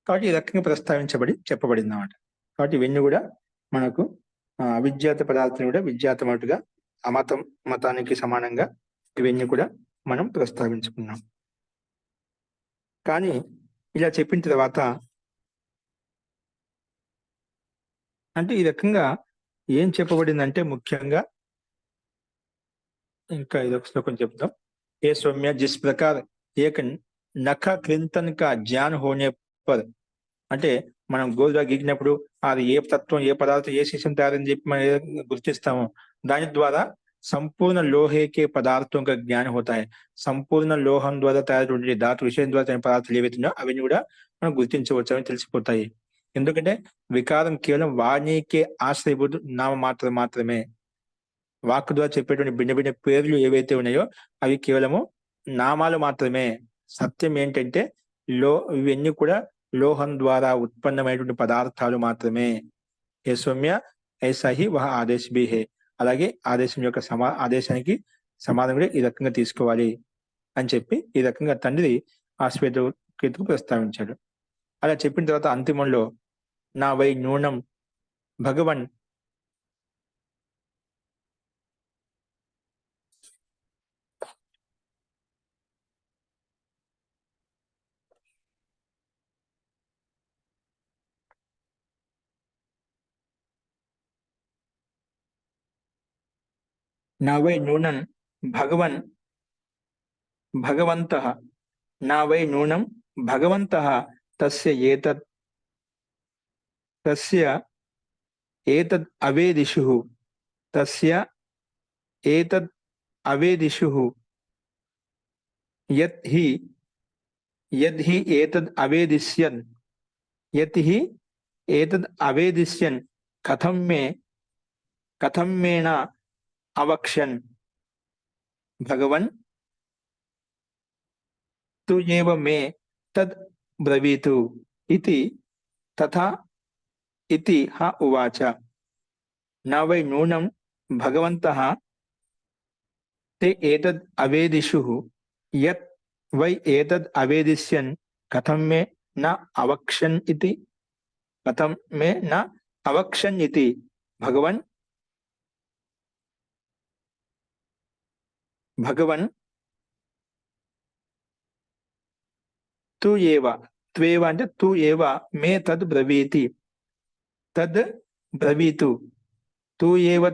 S1: కాబట్టి ఈ రకంగా ప్రస్తావించబడి చెప్పబడింది అన్నమాట. కాబట్టి ఇవన్నీ కూడా మనకు అవిద్యాత పదార్థాన్ని కూడా విద్యాతమటుగా మతానికి సమానంగా ఇవన్నీ కూడా మనం ప్రస్తావించుకున్నాం. కానీ ఇలా చెప్పిన తర్వాత అంటే ఈ రకంగా ఏం చెప్పబడిందంటే ముఖ్యంగా ఇంకా ఇదొక శ్లోకం చెప్తాం. ఏ सौम्य जिस प्रकार एक नख कृंतन का ज्ञान होने पर, అంటే మనం గోధుమ గీకినప్పుడు అది ఏ తత్వం, ఏ పదార్థం, ఏ శిశం తయారని చెప్పి మనం గుర్తిస్తాము. దాని ద్వారా సంపూర్ణ లోహేకే పదార్థం యొక్క జ్ఞానం హోతాయి. సంపూర్ణ లోహం ద్వారా తయారు ధాతు విషయం ద్వారా తయారు పదార్థాలు ఏవైతున్నాయో అవన్నీ కూడా మనం గుర్తించవచ్చు, అవి తెలిసిపోతాయి. ఎందుకంటే వికారం కేవలం వాణికే ఆశ్రయభూత నామ మాత్రమే. వాక్ ద్వారా చెప్పేటువంటి భిన్న భిన్న పేర్లు ఏవైతే ఉన్నాయో అవి కేవలము నామాలు మాత్రమే. సత్యం ఏంటంటే ఇవన్నీ కూడా లోహం ద్వారా ఉత్పన్నమైనటువంటి పదార్థాలు మాత్రమే. ఏ సౌమ్య ఐసా హి వహ ఆదేశ భీ హే. అలాగే ఆదేశం యొక్క ఆదేశానికి సమాధానం కూడా ఈ రకంగా తీసుకోవాలి అని చెప్పి ఈ రకంగా తండ్రి ఆ శ్వేతకేతుకు ప్రస్తావించాడు. అలా చెప్పిన తర్వాత అంతిమంలో నా వై నూనం భగవన్ నా వై నూనం భగవన్ భగవంతః నా వై నూనం భగవంతః తస్య ఏతద్ అవేదిషుః తస్య ఏతద్ అవేదిషుః యత్ హి ఏతద్ అవేదిష్యన్ యత్ హి ఏతద్ అవేదిష్యన్ కథం మేన అవక్ష్యన్ భగవన్ తు ఏవ మే తద్ బ్రవీతు ఇతి తథా ఇతి హ ఉవాచ. నా వై నూనం భగవంతః ते एतद् अवेदिषुः यत् वै एतद् अवेदिष्यन् कथं मे न अवक्ष्यन् इति भगवन् त्वेव అంటే तु एव मे तद् ब्रवीति तद् ब्रवीतु तु एव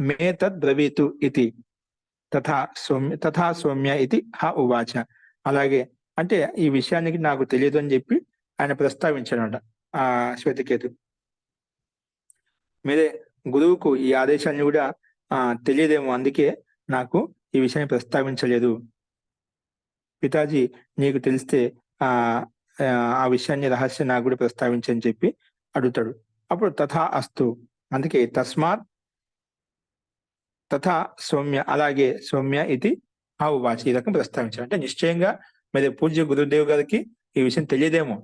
S1: मे तद् ब्रवीतु इति తథా సౌమ్య ఇది హ ఉవాచ. అలాగే అంటే ఈ విషయానికి నాకు తెలియదు అని చెప్పి ఆయన ప్రస్తావించాడట ఆ శ్వేతకేతు. మీరే గురువుకు ఈ ఆదేశాన్ని కూడా తెలియదేమో, అందుకే నాకు ఈ విషయాన్ని ప్రస్తావించలేదు. పితాజీ నీకు తెలిస్తే ఆ విషయాన్ని రహస్యం నాకు కూడా ప్రస్తావించని చెప్పి అడుగుతాడు. అప్పుడు తథా అస్తు, అందుకే తస్మాత్ తథా సౌమ్య, అలాగే సౌమ్య ఇది ఆ ఉవాచ, ఈ రకం ప్రస్తావించారు. అంటే నిశ్చయంగా మరి పూజ్య గురుదేవ్ గారికి ఈ విషయం తెలియదేమో.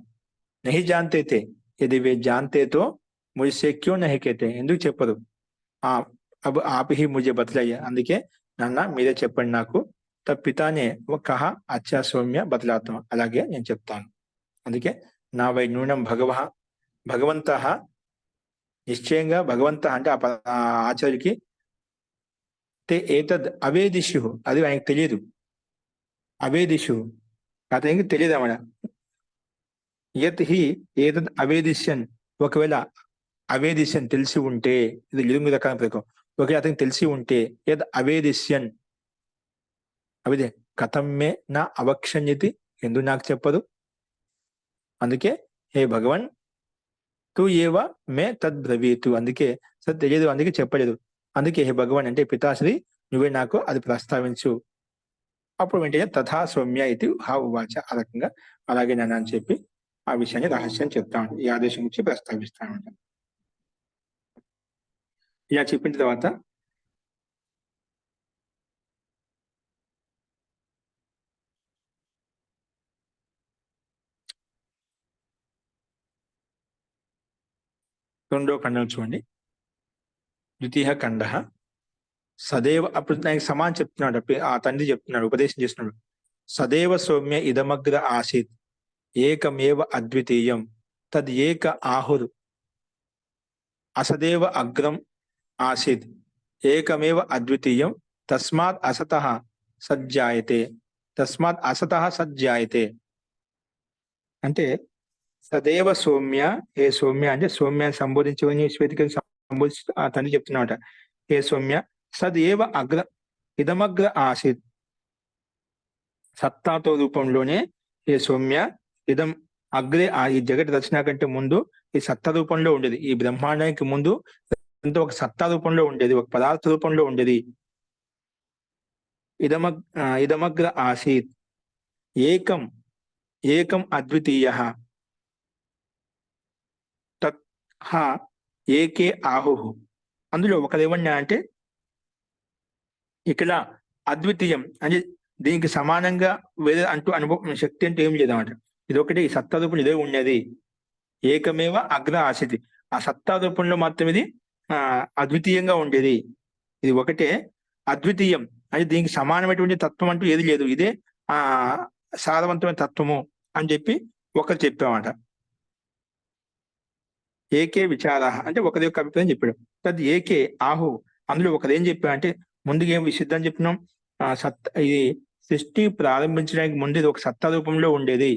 S1: నహి జాంతే తే యది వే జాంతే తో ముझसे క్యూ నహి कहते, ఎందుకు చెప్పరు? అబ్ ఆప్ హీ ముझे బతలయ్యా, అందుకే నాన్న మీరే చెప్పండి నాకు. తబ్ పితానే కహా అచ్చా సౌమ్య బతలాతాం, అలాగే నేను చెప్తాను. అందుకే నా వై నూనం భగవంతః, నిశ్చయంగా భగవంత అంటే ఆ ఆచార్యుడికి తే ఏతద్ అవేదిషు, అది ఆయనకు తెలియదు. అవేదిషు అతనికి తెలియదు అన్నమాట. యత్ హి ఏతద్ అవేదిష్యన్, ఒకవేళ అవేదిష్యన్ తెలిసి ఉంటే, ఇది లింగ రకాల ప్రకారం ఒకవేళ అతనికి తెలిసి ఉంటే యద్ అవేదిష్యన్ అవిదే కథం మే నా అవక్షణ్యతి, ఎందుకు నాకు చెప్పదు? అందుకే హే భగవన్ తూ ఏవ మే తద్ బ్రవీతు, అందుకే సరే తెలియదు అందుకే చెప్పలేదు, అందుకే హే భగవాన్ అంటే పితాశ్రీ నువ్వే నాకు అది ప్రస్తావించు. అప్పుడు వెంటనే తథా సౌమ్య ఇది హా ఉవాచ, ఆ రకంగా అలాగే నాన్న అని చెప్పి ఆ విషయాన్ని రహస్యం చెప్తా ఉంటాను, ఈ ఆదేశం గురించి ప్రస్తావిస్తా ఉంటాను. ఇలా చెప్పిన తర్వాత రెండో ఖండం చూడండి. ద్వితీయ ఖండ సదేవ, అప్పుడు ఆయనకి సమానం చెప్తున్నాడు, ఆ తండ్రి చెప్తున్నాడు, ఉపదేశం చేస్తున్నాడు. సదేవ సౌమ్య ఇదమగ్ర ఆసీత్ ఏకమేవ అద్వితీయం తద్ ఏక ఆహుర్ అసదేవ అగ్రం ఆసీత్ ఏకమేవ అద్వితీయం తస్మాత్ అసతః సజ్జాయతే, తస్మాత్ అసతః సజ్జాయతే. అంటే సదేవ సౌమ్య, ఏ సౌమ్య అంటే సౌమ్యాన్ని సంబోధించమని శ్వేతికని సంబోధిస్తూ ఆ తండ్రి చెప్తున్నమాట. ఏ సౌమ్య సదేవ అగ్ర ఇదమగ్ర ఆసీత్, సత్తాతో రూపంలోనే ఏ సౌమ్య ఇదం అగ్రే, ఈ జగత్ రచన కంటే ముందు ఈ సత్తా రూపంలో ఉండేది, ఈ బ్రహ్మాండానికి ముందు ఎంతో ఒక సత్తా రూపంలో ఉండేది, ఒక పదార్థ రూపంలో ఉండేది. ఇదమగ్ర ఆసీత్ ఏకం ఏకం అద్వితీయ తత్ ఏకే ఆహు. అందులో ఒకరేమన్నా అంటే ఇక్కడ అద్వితీయం అంటే దీనికి సమానంగా వేరే అంటూ అనుభవం శక్తి అంటే ఏం లేదన్నమాట. ఇది ఒకటి సత్తా రూపంలో ఇదే ఉన్నది. ఏకమేవ అగ్ర ఆసీతి, ఆ సత్తా రూపంలో మాత్రం ఇది అద్వితీయంగా ఉండేది. ఇది ఒకటే అద్వితీయం అంటే దీనికి సమానమైనటువంటి తత్వం అంటూ ఏది లేదు, ఇదే ఆ సారవంతమైన తత్వము అని చెప్పి ఒకరు చెప్పామట. ఏకే విచార అంటే ఒకరి యొక్క అభిప్రాయం చెప్పాడు. తద్ ఏకే ఆహు, అందులో ఒకరు ఏం చెప్పా అంటే ముందుగా ఏం విశుద్ధం చెప్పినాం, ఇది సృష్టి ప్రారంభించడానికి ముందు ఇది ఒక సత్తా రూపంలో ఉండేది,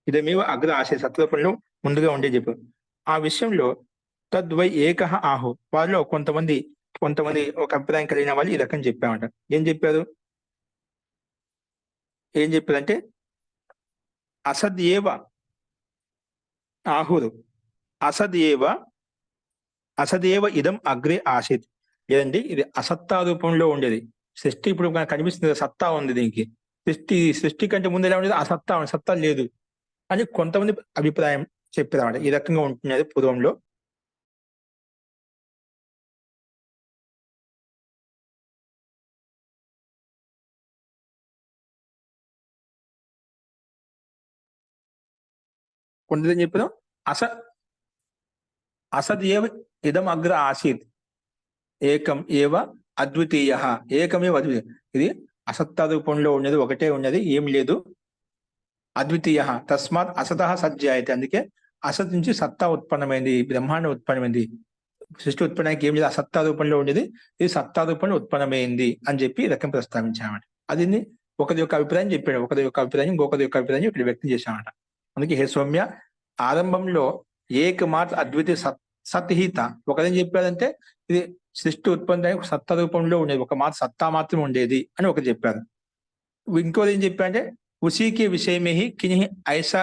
S1: ఇదేమేవ అగ్ర ఆశయ సత్వరూపంలో ముందుగా ఉండే చెప్పారు. ఆ విషయంలో తద్వై ఏకః ఆహు, వారిలో కొంతమంది ఒక అభిప్రాయం కలిగిన వాళ్ళు ఈ రకం చెప్పామంట. ఏం చెప్పారంటే అసద్యేవ ఆహురు అసదేవ ఇదం అగ్రే ఆసిత్, లేదండి ఇది అసత్తా రూపంలో ఉండేది. సృష్టి ఇప్పుడు మనకు కనిపిస్తుంది, సత్తా ఉంది దీనికి, సృష్టి కంటే ముందు ఎలా ఉండేది అసత్తా, సత్తా లేదు అని కొంతమంది అభిప్రాయం చెప్పారన్నమాట. ఈ రకంగా ఉంటున్నది పూర్వంలో. కొంతమంది చెప్పారు అసదేవ ఇదం అగ్ర ఆసీత్ ఏకం ఏవ అద్వితీయ, ఏకమేవ అద్వితీయ, ఇది అసత్తా రూపంలో ఉన్నది, ఒకటే ఉన్నది, ఏం లేదు, అద్వితీయ తస్మాత్ అసతః సజ్జాయతే, అందుకే అసత్ నుంచి సత్తా ఉత్పన్నమైంది, బ్రహ్మాండం ఉత్పన్నమైంది. సృష్టి ఉత్పన్నానికి ఏం లేదు, అసత్తా రూపంలో ఉండేది, ఇది సత్తా రూపంలో ఉత్పన్నమైంది అని చెప్పి రకం ప్రస్తావించామట. అది ఒకరి యొక్క అభిప్రాయం చెప్పాడు, ఒకరి యొక్క అభిప్రాయం ఇంకొకరి యొక్క అభిప్రాయం ఇక్కడ వ్యక్తం చేశామట. అందుకే హే సౌమ్య ఆరంభంలో ఏకమాత్ర అద్వితీయ సత్హిత, ఒకరేం చెప్పారంటే ఇది సృష్టి ఉత్పత్తి సత్తా రూపంలో ఉండేది, ఒక సత్తా మాత్రం ఉండేది అని ఒకరు చెప్పారు. ఇంకోటి ఏం చెప్పారంటే ఉసీకి విషయమే కిని ఐసా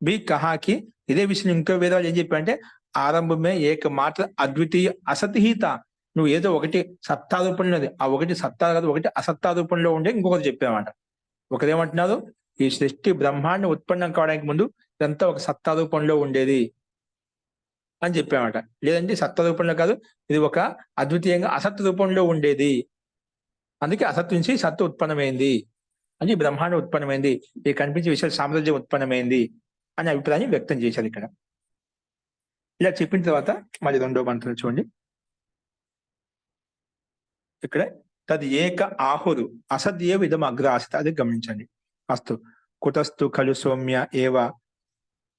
S1: బి కహాకి, ఇదే విషయం ఇంకో వేరే వాళ్ళు ఏం చెప్పారంటే ఆరంభమే ఏకమాత్ర అద్వితీయ అసత్హిత, నువ్వు ఏదో ఒకటి సత్తా రూపంలో, ఆ ఒకటి సత్తా కాదు, ఒకటి అసత్తా రూపంలో ఉండే ఇంకొకటి చెప్పామట. ఒకరేమంటున్నారు ఈ సృష్టి బ్రహ్మాండం ఉత్పన్నం కావడానికి ముందు ఇదంతా ఒక సత్తా రూపంలో ఉండేది అని చెప్పామట. లేదంటే సత్తా రూపంలో కాదు, ఇది ఒక అద్వితీయంగా అసత్ రూపంలో ఉండేది, అందుకే అసత్ నుంచి సత్తు ఉత్పన్నమైంది అని బ్రహ్మాండం ఉత్పన్నమైంది, ఈ కనిపించే విషయ సామ్రాజ్యం ఉత్పన్నమైంది అనే అభిప్రాయం వ్యక్తం చేశారు ఇక్కడ. ఇలా చెప్పిన తర్వాత మరి రెండో మంత్రం చూడండి. ఇక్కడ తది ఏక ఆహురు అసద్యేవ ఇదం అగ్ర ఆసిత, అది గమనించండి. అస్తు కుతస్తు ఖలు సౌమ్య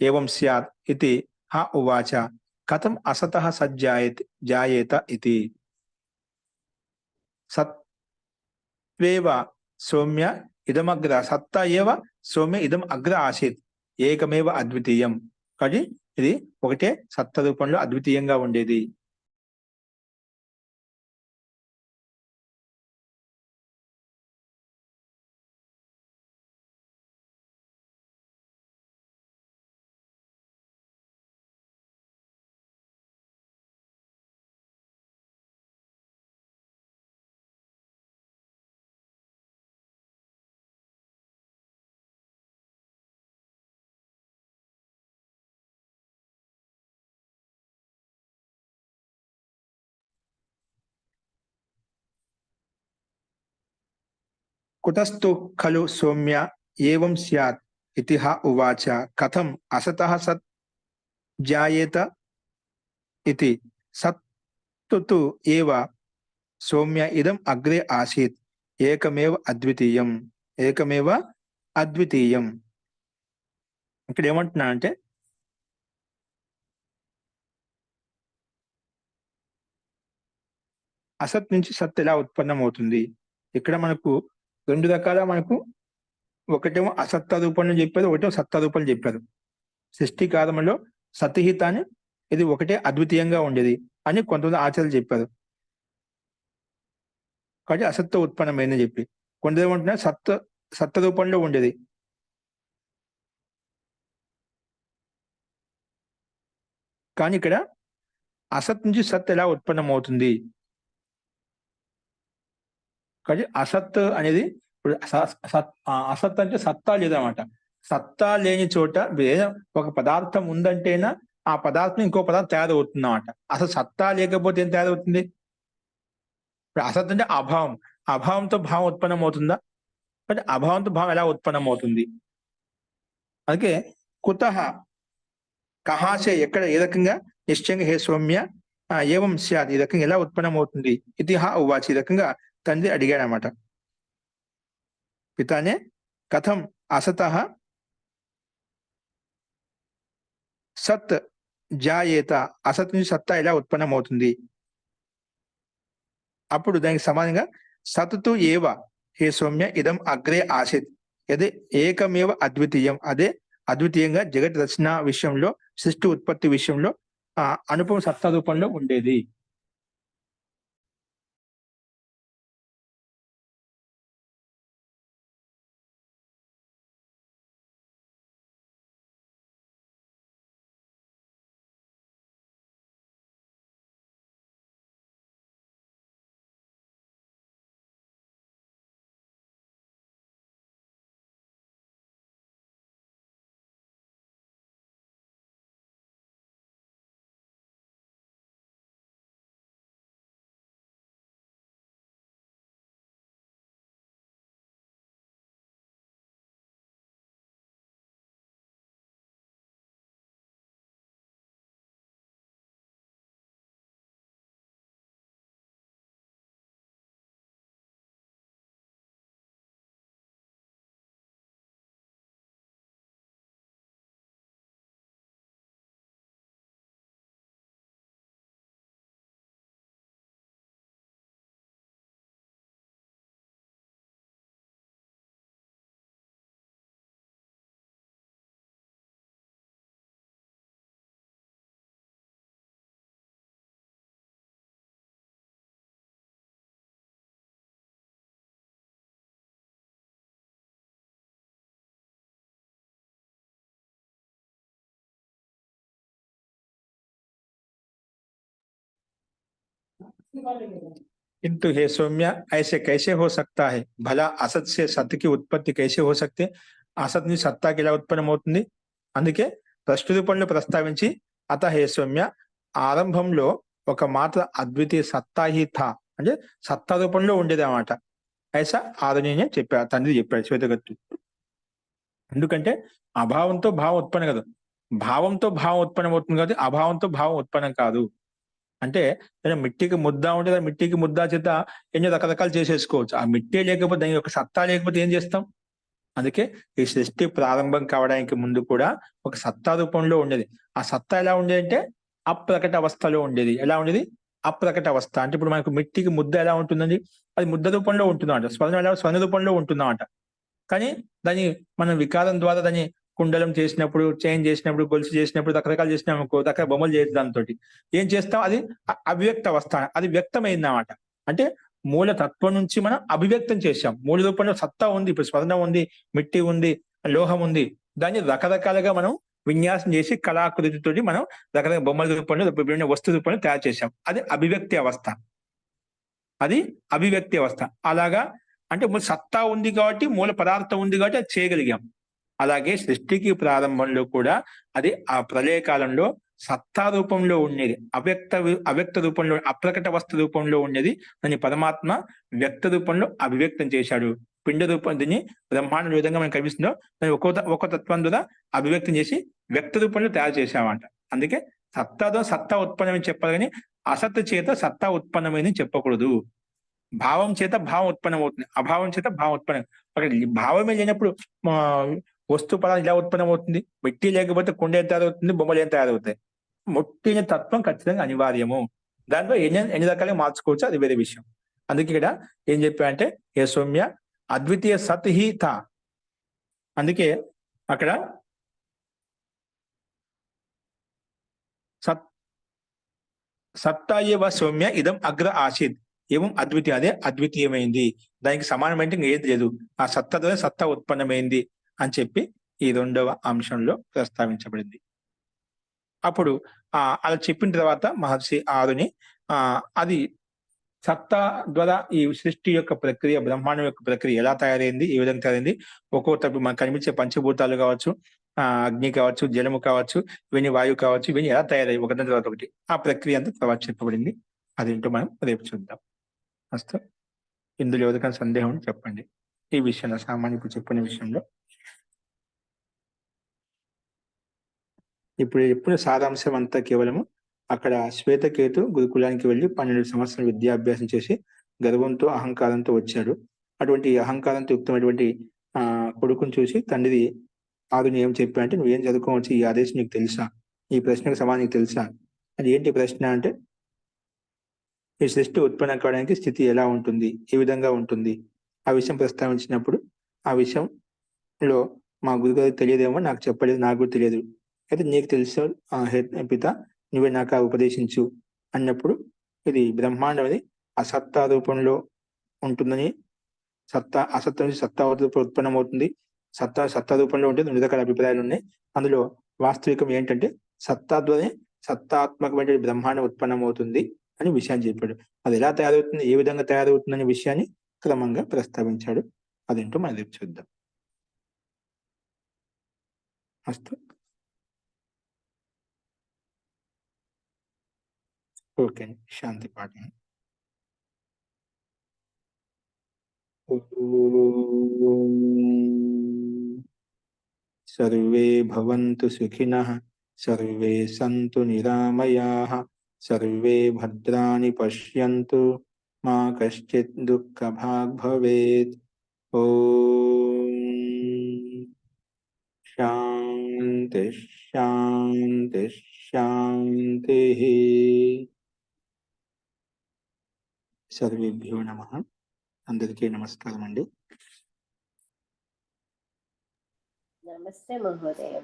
S1: ఏవం స్యాత్ ఇది హ ఉవాచ కథం అసతః జాయేత ఇది. సత్వేవ సౌమ్య ఇదమగ్ర, సత్తా ఏవ సౌమ్య ఇదం అగ్ర ఆసీత్ ఏకమేవ అద్వితీయం. కాబట్టి ఇది ఒకటే సత్త రూపంలో అద్వితీయంగా ఉండేది. కుతస్థు ఖలు సౌమ్య ఏవం స్యాత్ ఇతి ఉవాచ కథం అసతః సత్ జాయేత ఇతి సత్తు ఏవ సౌమ్య ఇదం అగ్రే ఆసీత్ ఏకమేవ అద్వితీయం ఏకమేవ అద్వితీయం. ఇక్కడ ఏమంటున్నా అంటే అసత్ నుంచి సత్ ఎలా ఉత్పన్నమవుతుంది. ఇక్కడ మనకు రెండు రకాల ఒకటేమో అసత్త రూపంలో చెప్పారు, ఒకటేమో సత్త రూపంలో చెప్పారు. సృష్టి కాలంలో సతహిత అని ఇది ఒకటే అద్వితీయంగా ఉండేది అని కొంతమంది ఆచార్యులు చెప్పారు. కాబట్టి అసత్తో ఉత్పన్నమైందని చెప్పి కొందరు ఏమంటున్నారు సత్త రూపంలో ఉండేది. కానీ ఇక్కడ అసత్ నుంచి సత్ ఎలా ఉత్పన్నమవుతుంది. కాబట్టి అసత్ అనేది ఇప్పుడు అసత్ అంటే సత్తా లేదన్నమాట. సత్తా లేని చోట ఒక పదార్థం ఉందంటేనా ఆ పదార్థం ఇంకో పదార్థం తయారవుతుంది అన్నమాట. అసలు సత్తా లేకపోతే ఏం తయారవుతుంది. ఇప్పుడు అసత్ అంటే అభావం, అభావంతో భావం ఉత్పన్నం అవుతుందా. అంటే అభావంతో భావం ఎలా ఉత్పన్నం అవుతుంది. అందుకే కుతః కహాసే ఎక్కడ ఏ రకంగా నిశ్చయంగా హే సౌమ్య ఏవం స్యాత్ ఈ రకంగా ఎలా ఉత్పన్నం అవుతుంది. ఇతి ఉవాచ ఈ రకంగా తండ్రి అడిగాడనమాట. పితానే కథం అసతః సత్ జాయేత అసత్ నుంచి సత్తా ఎలా ఉత్పన్నమవుతుంది. అప్పుడు దానికి సమానంగా సత్తు ఏవ హే సౌమ్య ఇదం అగ్రే ఆసిత్ అదే ఏకమేవ అద్వితీయం అదే అద్వితీయంగా జగత్ రచన విషయంలో సృష్టి ఉత్పత్తి విషయంలో అనుపమ సత్తా రూపంలో ఉండేది. किंतु हे सौम्य ऐसे कैसे हो सकता है. भला असत से सत्य की उत्पत्ति कैसे हो सकते. असत ని సత్తాకి ఎలా ఉత్పన్నమవుతుంది. అందుకే ప్రశ్న రూపంలో ప్రస్తావించి అత హే సౌమ్య ఆరంభంలో ఒక మాత్ర అద్వితీయ సత్తా హి థా అంటే సత్తా రూపంలో ఉండేది అన్నమాట. ఐసా ఆదరణీయ చెప్పాడు తండ్రి చెప్పాడు శ్వేతగత్తు. ఎందుకంటే అభావంతో భావం ఉత్పన్నం కాదు, భావంతో భావం ఉత్పన్నం అవుతుంది కాబట్టి అభావంతో భావం ఉత్పన్నం కాదు. అంటే మిట్టికి ముద్ద ఉంటే మిట్టికి ముద్ద చేత ఎన్నో రకరకాలు చేసేసుకోవచ్చు. ఆ మిట్టే లేకపోతే దాని యొక్క సత్తా లేకపోతే ఏం చేస్తాం. అందుకే ఈ సృష్టి ప్రారంభం కావడానికి ముందు కూడా ఒక సత్తా రూపంలో ఉండేది. ఆ సత్తా ఎలా ఉండేది అంటే అప్రకట అవస్థలో ఉండేది. ఎలా ఉండేది అప్రకట అవస్థ. అంటే ఇప్పుడు మనకు మిట్టికి ముద్ద ఎలా ఉంటుందండి, అది ముద్ద రూపంలో ఉంటుందన్నమాట. స్వర్ణం ఎలా స్వర్ణ రూపంలో ఉంటుందన్నమాట. కానీ దాని మనం వికారం ద్వారా దాన్ని కుండలం చేసినప్పుడు, చైన్ చేసినప్పుడు, గొలుసు చేసినప్పుడు, రకరకాలు చేసినాం అనుకో, రకరకాల బొమ్మలు చేయొచ్చు దాంతోటి. ఏం చేస్తాం? అది అవ్యక్త అవస్థ. అది వ్యక్తమైందన్నమాట. అంటే మూల తత్వం నుంచి మనం అభివ్యక్తం చేశాం. మూల రూపంలో సత్తా ఉంది. ఇప్పుడు స్వర్ణం ఉంది, మిట్టి ఉంది, లోహం ఉంది. దాన్ని రకరకాలుగా మనం విన్యాసం చేసి కళాకృతితోటి మనం రకరకాల బొమ్మల రూపంలో, విభిన్న వస్తు రూపంలో తయారు చేశాం. అది అభివ్యక్తి అవస్థ. అది అభివ్యక్తి అవస్థ. అలాగా అంటే సత్తా ఉంది కాబట్టి, మూల పదార్థం ఉంది కాబట్టి అది చేయగలిగాం. అలాగే సృష్టికి ప్రారంభంలో కూడా అది ఆ ప్రళయ కాలంలో సత్తా రూపంలో ఉండేది. అవ్యక్త రూపంలో, అప్రకట వస్తు రూపంలో ఉండేది. దాన్ని పరమాత్మ వ్యక్త రూపంలో అభివ్యక్తం చేశాడు. పిండ రూపం, దీన్ని బ్రహ్మాండ విధంగా మనకు కనిపిస్తుందో దాన్ని ఒక్కో తత్వం ద్వారా అభివ్యక్తం చేసి వ్యక్త రూపంలో తయారు చేశామంట. అందుకే సత్తాతో సత్తా ఉత్పన్నమని చెప్పాలి కానీ అసత్ చేత సత్తా ఉత్పన్నమని చెప్పకూడదు. భావం చేత భావం ఉత్పన్నమవుతుంది, అభావం చేత భావం ఉత్పన్నం. అక్కడ భావమే లేనప్పుడు వస్తు పదాలు ఇలా ఉత్పన్నమవుతుంది. మిట్టి లేకపోతే కుండ ఏం తయారవుతుంది, బొమ్మలు ఏం తయారవుతాయి? ముట్టిన తత్వం ఖచ్చితంగా అనివార్యము. దాంట్లో ఎన్ని రకాలుగా మార్చుకోవచ్చు, అది వేరే విషయం. అందుకే ఇక్కడ ఏం చెప్పా అంటే, ఏ సౌమ్య అద్వితీయ సత్ హి తా. అందుకే అక్కడ సత్తా ఏవ సౌమ్య ఇదం అగ్ర ఆసిద్ ఏవం అద్వితీయ, అదే అద్వితీయమైంది. దానికి సమానమైన ఏది లేదు. ఆ సత్తతోనే సత్తా ఉత్పన్నమైంది అని చెప్పి ఈ 2వ అంశంలో ప్రస్తావించబడింది. అప్పుడు అలా చెప్పిన తర్వాత మహర్షి ఆరుని అది సత్తా ద్వారా ఈ సృష్టి యొక్క ప్రక్రియ, బ్రహ్మాండం యొక్క ప్రక్రియ ఎలా తయారైంది, ఏ విధంగా తయారైంది, ఒక్కొక్కటి మనకు కనిపించే పంచభూతాలు కావచ్చు, అగ్ని కావచ్చు, జలము కావచ్చు, ఇవన్నీ వాయువు కావచ్చు, ఇవన్నీ ఎలా తయారయ్యి ఒకదాని తర్వాత ఒకటి, ఆ ప్రక్రియ అంతా తర్వాత చెప్పబడింది. అదేంటో మనం రేపు చూద్దాం. అస్తు. ఇందులో ఎవరికైనా సందేహం చెప్పండి ఈ విషయంలో, సామాన్య ఇప్పుడు చెప్పిన విషయంలో. ఇప్పుడు ఎప్పుడు సారాంశం అంతా కేవలము అక్కడ శ్వేతకేతు గురుకులానికి వెళ్ళి 12 సంవత్సరాలు విద్యాభ్యాసం చేసి గర్వంతో అహంకారంతో వచ్చాడు. అటువంటి అహంకారంతో యుక్తమైనటువంటి కొడుకుని చూసి తండ్రి ఆరుని ఏం చెప్పాడంటే, నువ్వేం చదువుకోవచ్చు, ఈ ఆదేశం నీకు తెలుసా, ఈ ప్రశ్నకు సమాధానం నీకు తెలుసా? అది ఏంటి ప్రశ్న అంటే, ఈ సృష్టి ఉత్పన్నం కావడానికి స్థితి ఎలా ఉంటుంది, ఏ విధంగా ఉంటుంది, ఆ విషయం ప్రస్తావించినప్పుడు ఆ విషయంలో మా గురుగారికి తెలియదేమో, నాకు చెప్పలేదు, నాకు కూడా తెలియదు, అయితే నీకు తెలుసు పిత, నువ్వే నాకు ఉపదేశించు అన్నప్పుడు, ఇది బ్రహ్మాండం అది అసత్తా రూపంలో ఉంటుందని, అసత్తా నుంచి సత్తా ఉత్పన్నం అవుతుంది, సత్తా రూపంలో ఉంటే 2 రకాల అభిప్రాయాలు ఉన్నాయి. అందులో వాస్తవికం ఏంటంటే సత్తా ద్వారానే సత్తాత్మకమైన బ్రహ్మాండం ఉత్పన్నం అవుతుంది అని విషయాన్ని చెప్పాడు. అది ఎలా తయారవుతుంది, ఏ విధంగా తయారవుతుంది అనే విషయాన్ని క్రమంగా ప్రస్తావించాడు. అదేంటో మనం రేపు చూద్దాం. అస్తు. ఓకే, శాంతి పాఠం. सर्वे भवन्तु सुखिनः, सर्वे सन्तु निरामयाः, सर्वे भद्राणि पश्यन्तु, मा कश्चित् दुःखभाग् भवेत्। ॐ शान्ति शान्ति शान्तिः. सर्वेभ्यो नमः. అందరికీ నమస్కారం అండి.
S2: నమస్తే మహోదయ.